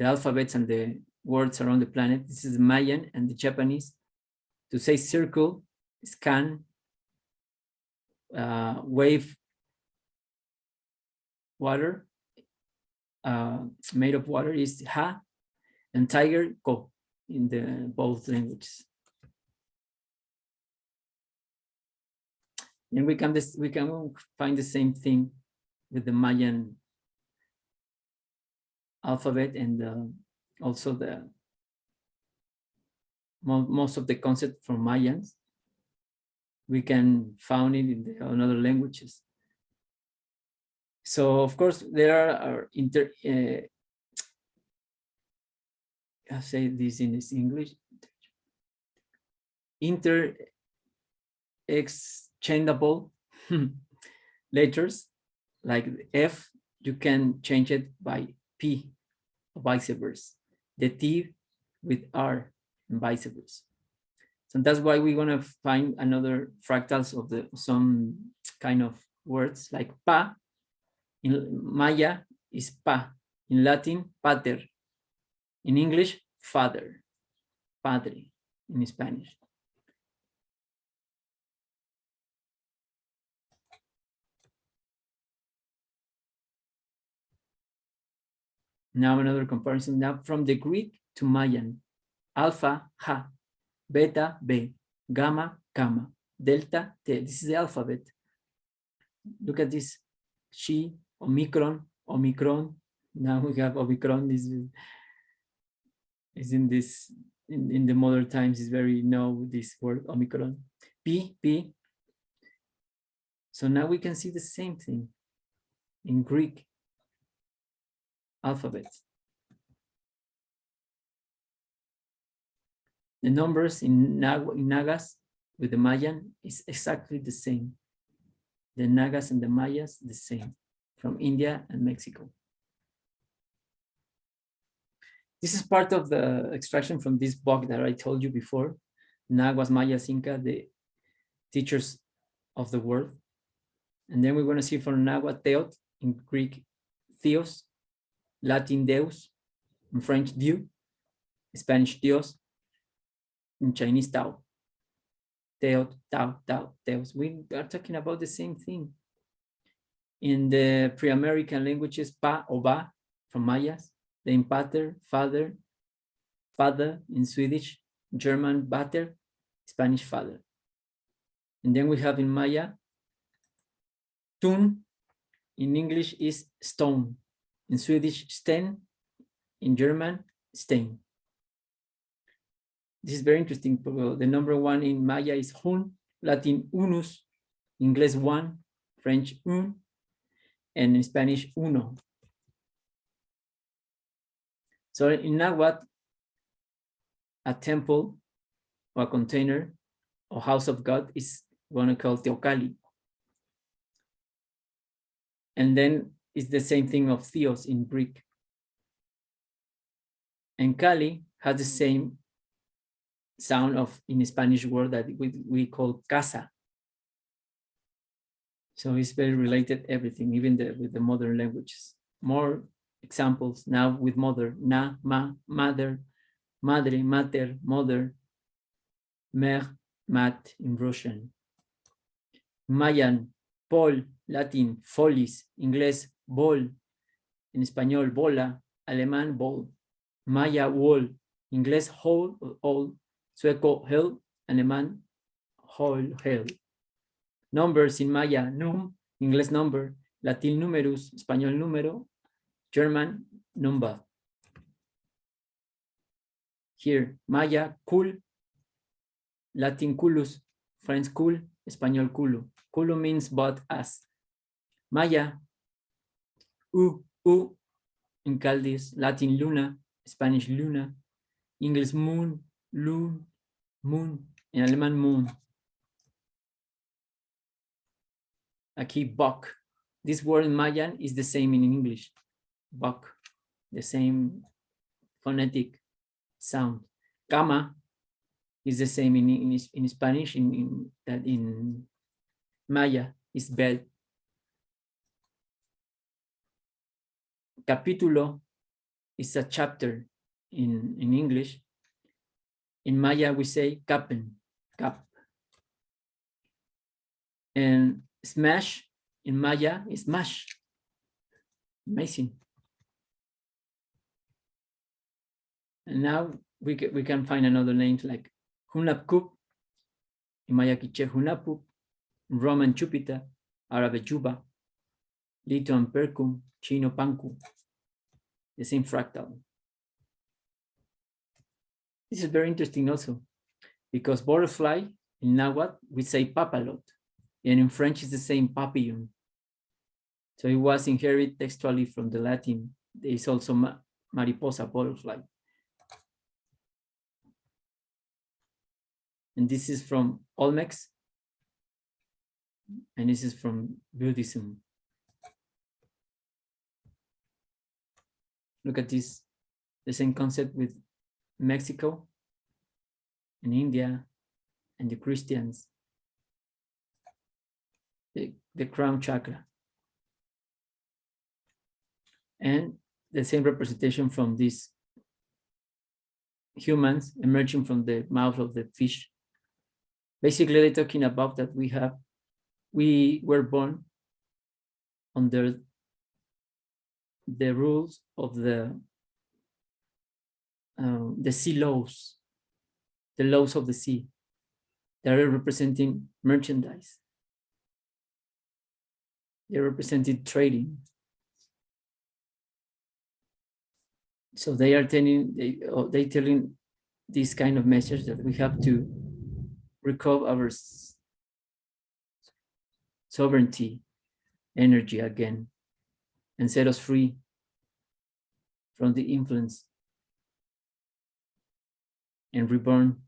alphabets and the words around the planet. This is the Mayan and the Japanese. To say circle, scan, wave, water, made of water is ha, and tiger, ko, in the both languages. And we can find the same thing with the Mayan alphabet, and also most of the concept from Mayans. We can find it in other languages. So of course there are I'll say this in English, interchangeable letters, like F, you can change it by P, or vice versa. The T with R, and vice versa. So that's why we want to find another fractals of some kind of words, like pa. In Maya is pa. In Latin, pater. In English, father, padre, in Spanish. Now another comparison, now from the Greek to Mayan. Alpha, ha, beta, b, gamma, gamma, delta, t. This is the alphabet. Look at this. Chi, omicron, omicron. Now we have omicron. This is in this, in the modern times is very this word omicron. P, p. So now we can see the same thing in Greek alphabet. The numbers in Nagas with the Mayan is exactly the same. The Nagas and the Mayas, the same, from India and Mexico. This is part of the extraction from this book that I told you before, Nahuas, Mayas, Inca, the teachers of the world. And then we're going to see from Nahua, Teot, in Greek, Theos, Latin, Deus, in French, Dieu, Spanish, Dios, in Chinese, Tao. Teot, Tao, Tao, Teos. We are talking about the same thing. In the pre-American languages, Pa or Ba from Mayas, then pater, father, father in Swedish, German, Vater, Spanish, father. And then we have in Maya, Tun in English is stone. In Swedish, sten. In German, stein. This is very interesting. The number one in Maya is hun, Latin unus, English one, French un, and in Spanish uno. So in Nahuatl, a temple or a container or house of God is what we call Teocalli. And then it's the same thing of Theos in Greek. And Cali has the same sound of in Spanish word that we call casa. So it's very related everything, even with the modern languages. More examples now with mother, na, ma, mother, madre, mater, mother, mère, mat in Russian. Mayan, pol, Latin, folis, English, bol, in español, bola, alemán, bol. Maya, wall, English, hole, all, sueco, hell, alemán, hole, hell. Numbers in Maya, num, English number, Latin numerus, español número, German number. Here, Maya, cul, Latin culus, French cul, español culo. Culo means but as. Maya, u, in Chaldees, Latin luna, Spanish luna, English moon, loon, moon, in Alemán moon. Aquí, Bok. This word in Mayan is the same in English. Bok, the same phonetic sound. Cama is the same in Spanish, in Maya is bed. Capítulo is a chapter in English. In Maya, we say capen, cap. And smash in Maya is mash. Amazing. And now we can find another names like Hunapkup, in Maya Quiche Hunapup, Roman Chupita, Arabic Juba, Lito and Percum, Chino Panku, the same fractal. This is very interesting also, because butterfly in Nahuatl we say papalot, and in French it's the same papillon. So it was inherited textually from the Latin. There is also mariposa, butterfly. And this is from Olmecs, and this is from Buddhism. Look at this, the same concept with Mexico and India and the Christians, the crown chakra. And the same representation from these humans emerging from the mouth of the fish. Basically, they're talking about that we were born under the rules of the sea laws, the laws of the sea. They're representing merchandise. They're representing trading. So they are telling this kind of message that we have to recover our sovereignty, energy again, and set us free from the influence and reborn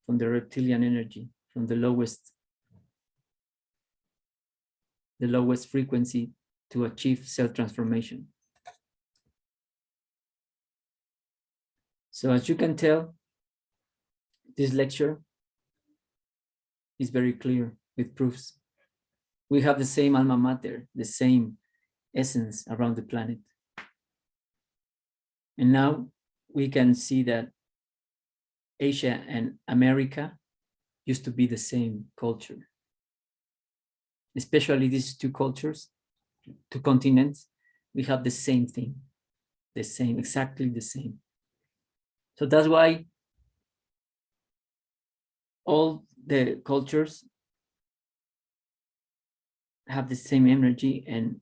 from the reptilian energy, from the lowest frequency to achieve self-transformation. So as you can tell, this lecture is very clear with proofs. We have the same alma mater, the same essence around the planet. And now we can see that Asia and America used to be the same culture, especially these two cultures, two continents. We have the same thing, the same, exactly the same. So that's why all the cultures have the same energy, and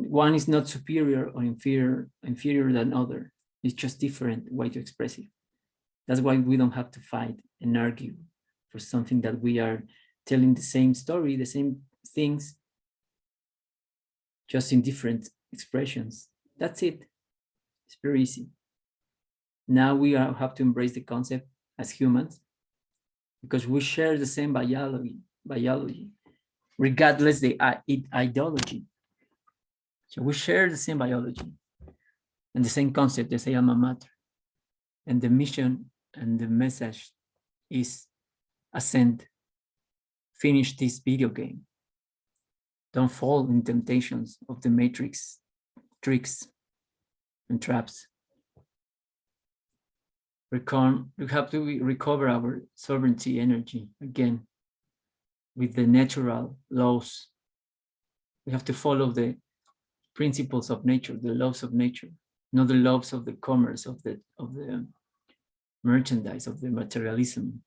one is not superior or inferior than other. It's just different way to express it. That's why we don't have to fight and argue for something that we are telling the same story, the same things, just in different expressions. That's it. It's very easy. Now we have to embrace the concept as humans, because we share the same biology, regardless the ideology. So we share the same biology and the same concept, the same alma mater. And the mission and the message is ascend, finish this video game. Don't fall in temptations of the matrix, tricks and traps. We have to recover our sovereignty energy again with the natural laws. We have to follow the principles of nature, the laws of nature, not the laws of the commerce, of the merchandise, of the materialism.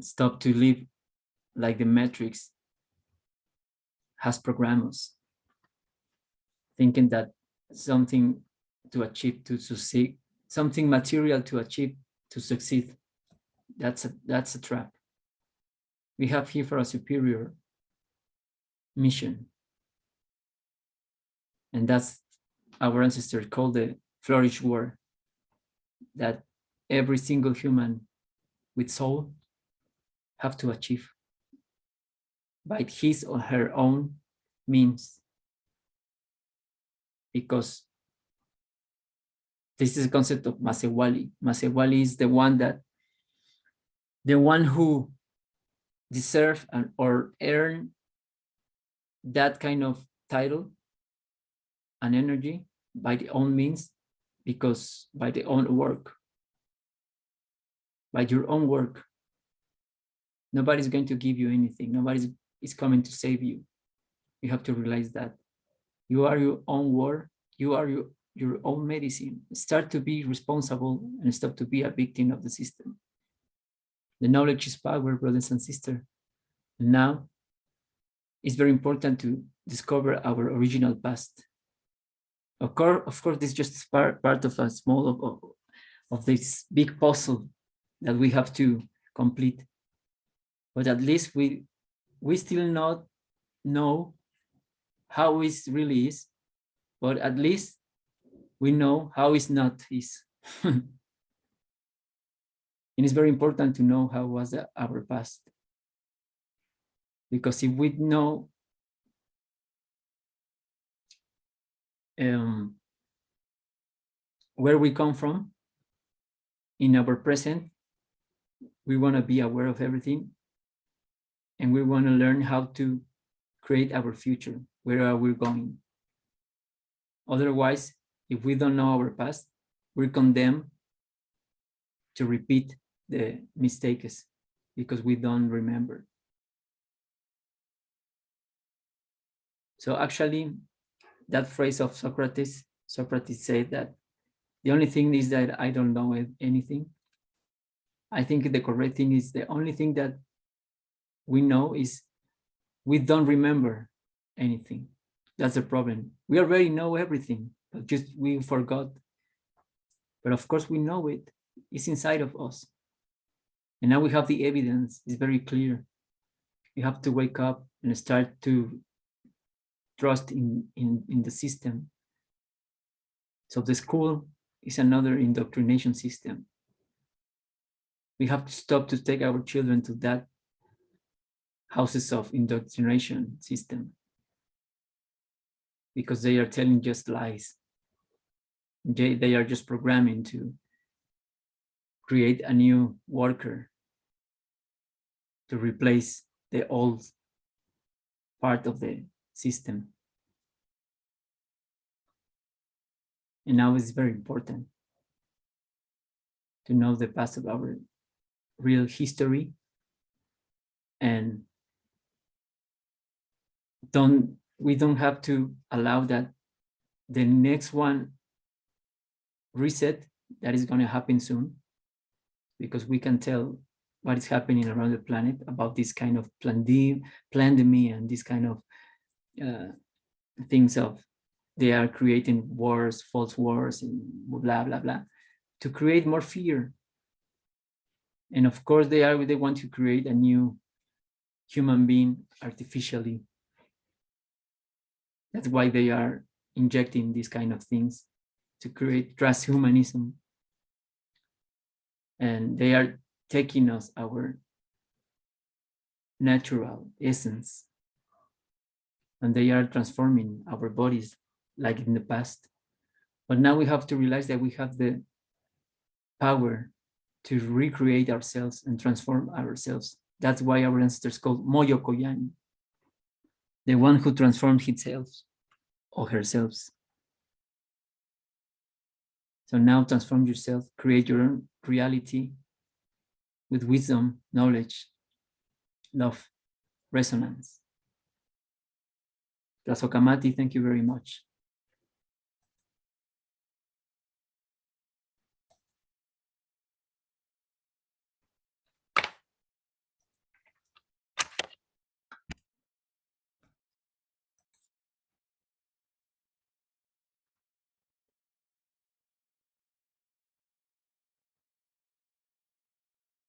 Stop to live like the matrix has programmed us, thinking that something to achieve, to succeed, something material to achieve, to succeed. That's a trap. We have here for a superior mission. And that's our ancestors called the flourish war, that every single human with soul have to achieve by his or her own means. Because this is a concept of Masewali. Masewali is the one who deserve or earn that kind of title and energy by the own means, because by the own work, by your own work. Nobody's going to give you anything. Nobody is coming to save you. You have to realize that you are your own work. You are your own medicine. Start to be responsible and stop to be a victim of the system. The knowledge is power, brothers and sisters. And now it's very important to discover our original past. Of course, this is just part of a small of this big puzzle that we have to complete. But at least we still not know how it really is, but at least we know how it's not is. And it's very important to know how was our past. Because if we know where we come from in our present, we want to be aware of everything, and we want to learn how to create our future. Where are we going? Otherwise, if we don't know our past, we're condemned to repeat the mistakes because we don't remember. So actually, that phrase of Socrates said that the only thing is that I don't know anything. I think the correct thing is the only thing that we know is we don't remember anything. That's the problem. We already know everything, but just we forgot. But of course we know it. It's inside of us. And now we have the evidence. It's very clear. You have to wake up and start to trust in the system. So the school is another indoctrination system. We have to stop to take our children to that houses of indoctrination system, because they are telling just lies. They are just programming to create a new worker to replace the old part of the system. And now it's very important to know the past of our real history, and we don't have to allow that the next one reset that is going to happen soon, because we can tell what is happening around the planet about this kind of pandemic and this kind of things of they are creating wars, false wars, and blah blah blah, to create more fear. And of course they want to create a new human being artificially. That's why they are injecting these kind of things to create transhumanism. And they are taking us our natural essence, and they are transforming our bodies like in the past. But now we have to realize that we have the power to recreate ourselves and transform ourselves. That's why our ancestors called Moyo Koyan, the one who transformed himself or herself. So now transform yourself, create your own reality with wisdom, knowledge, love, resonance. Tlazokamati, thank you very much.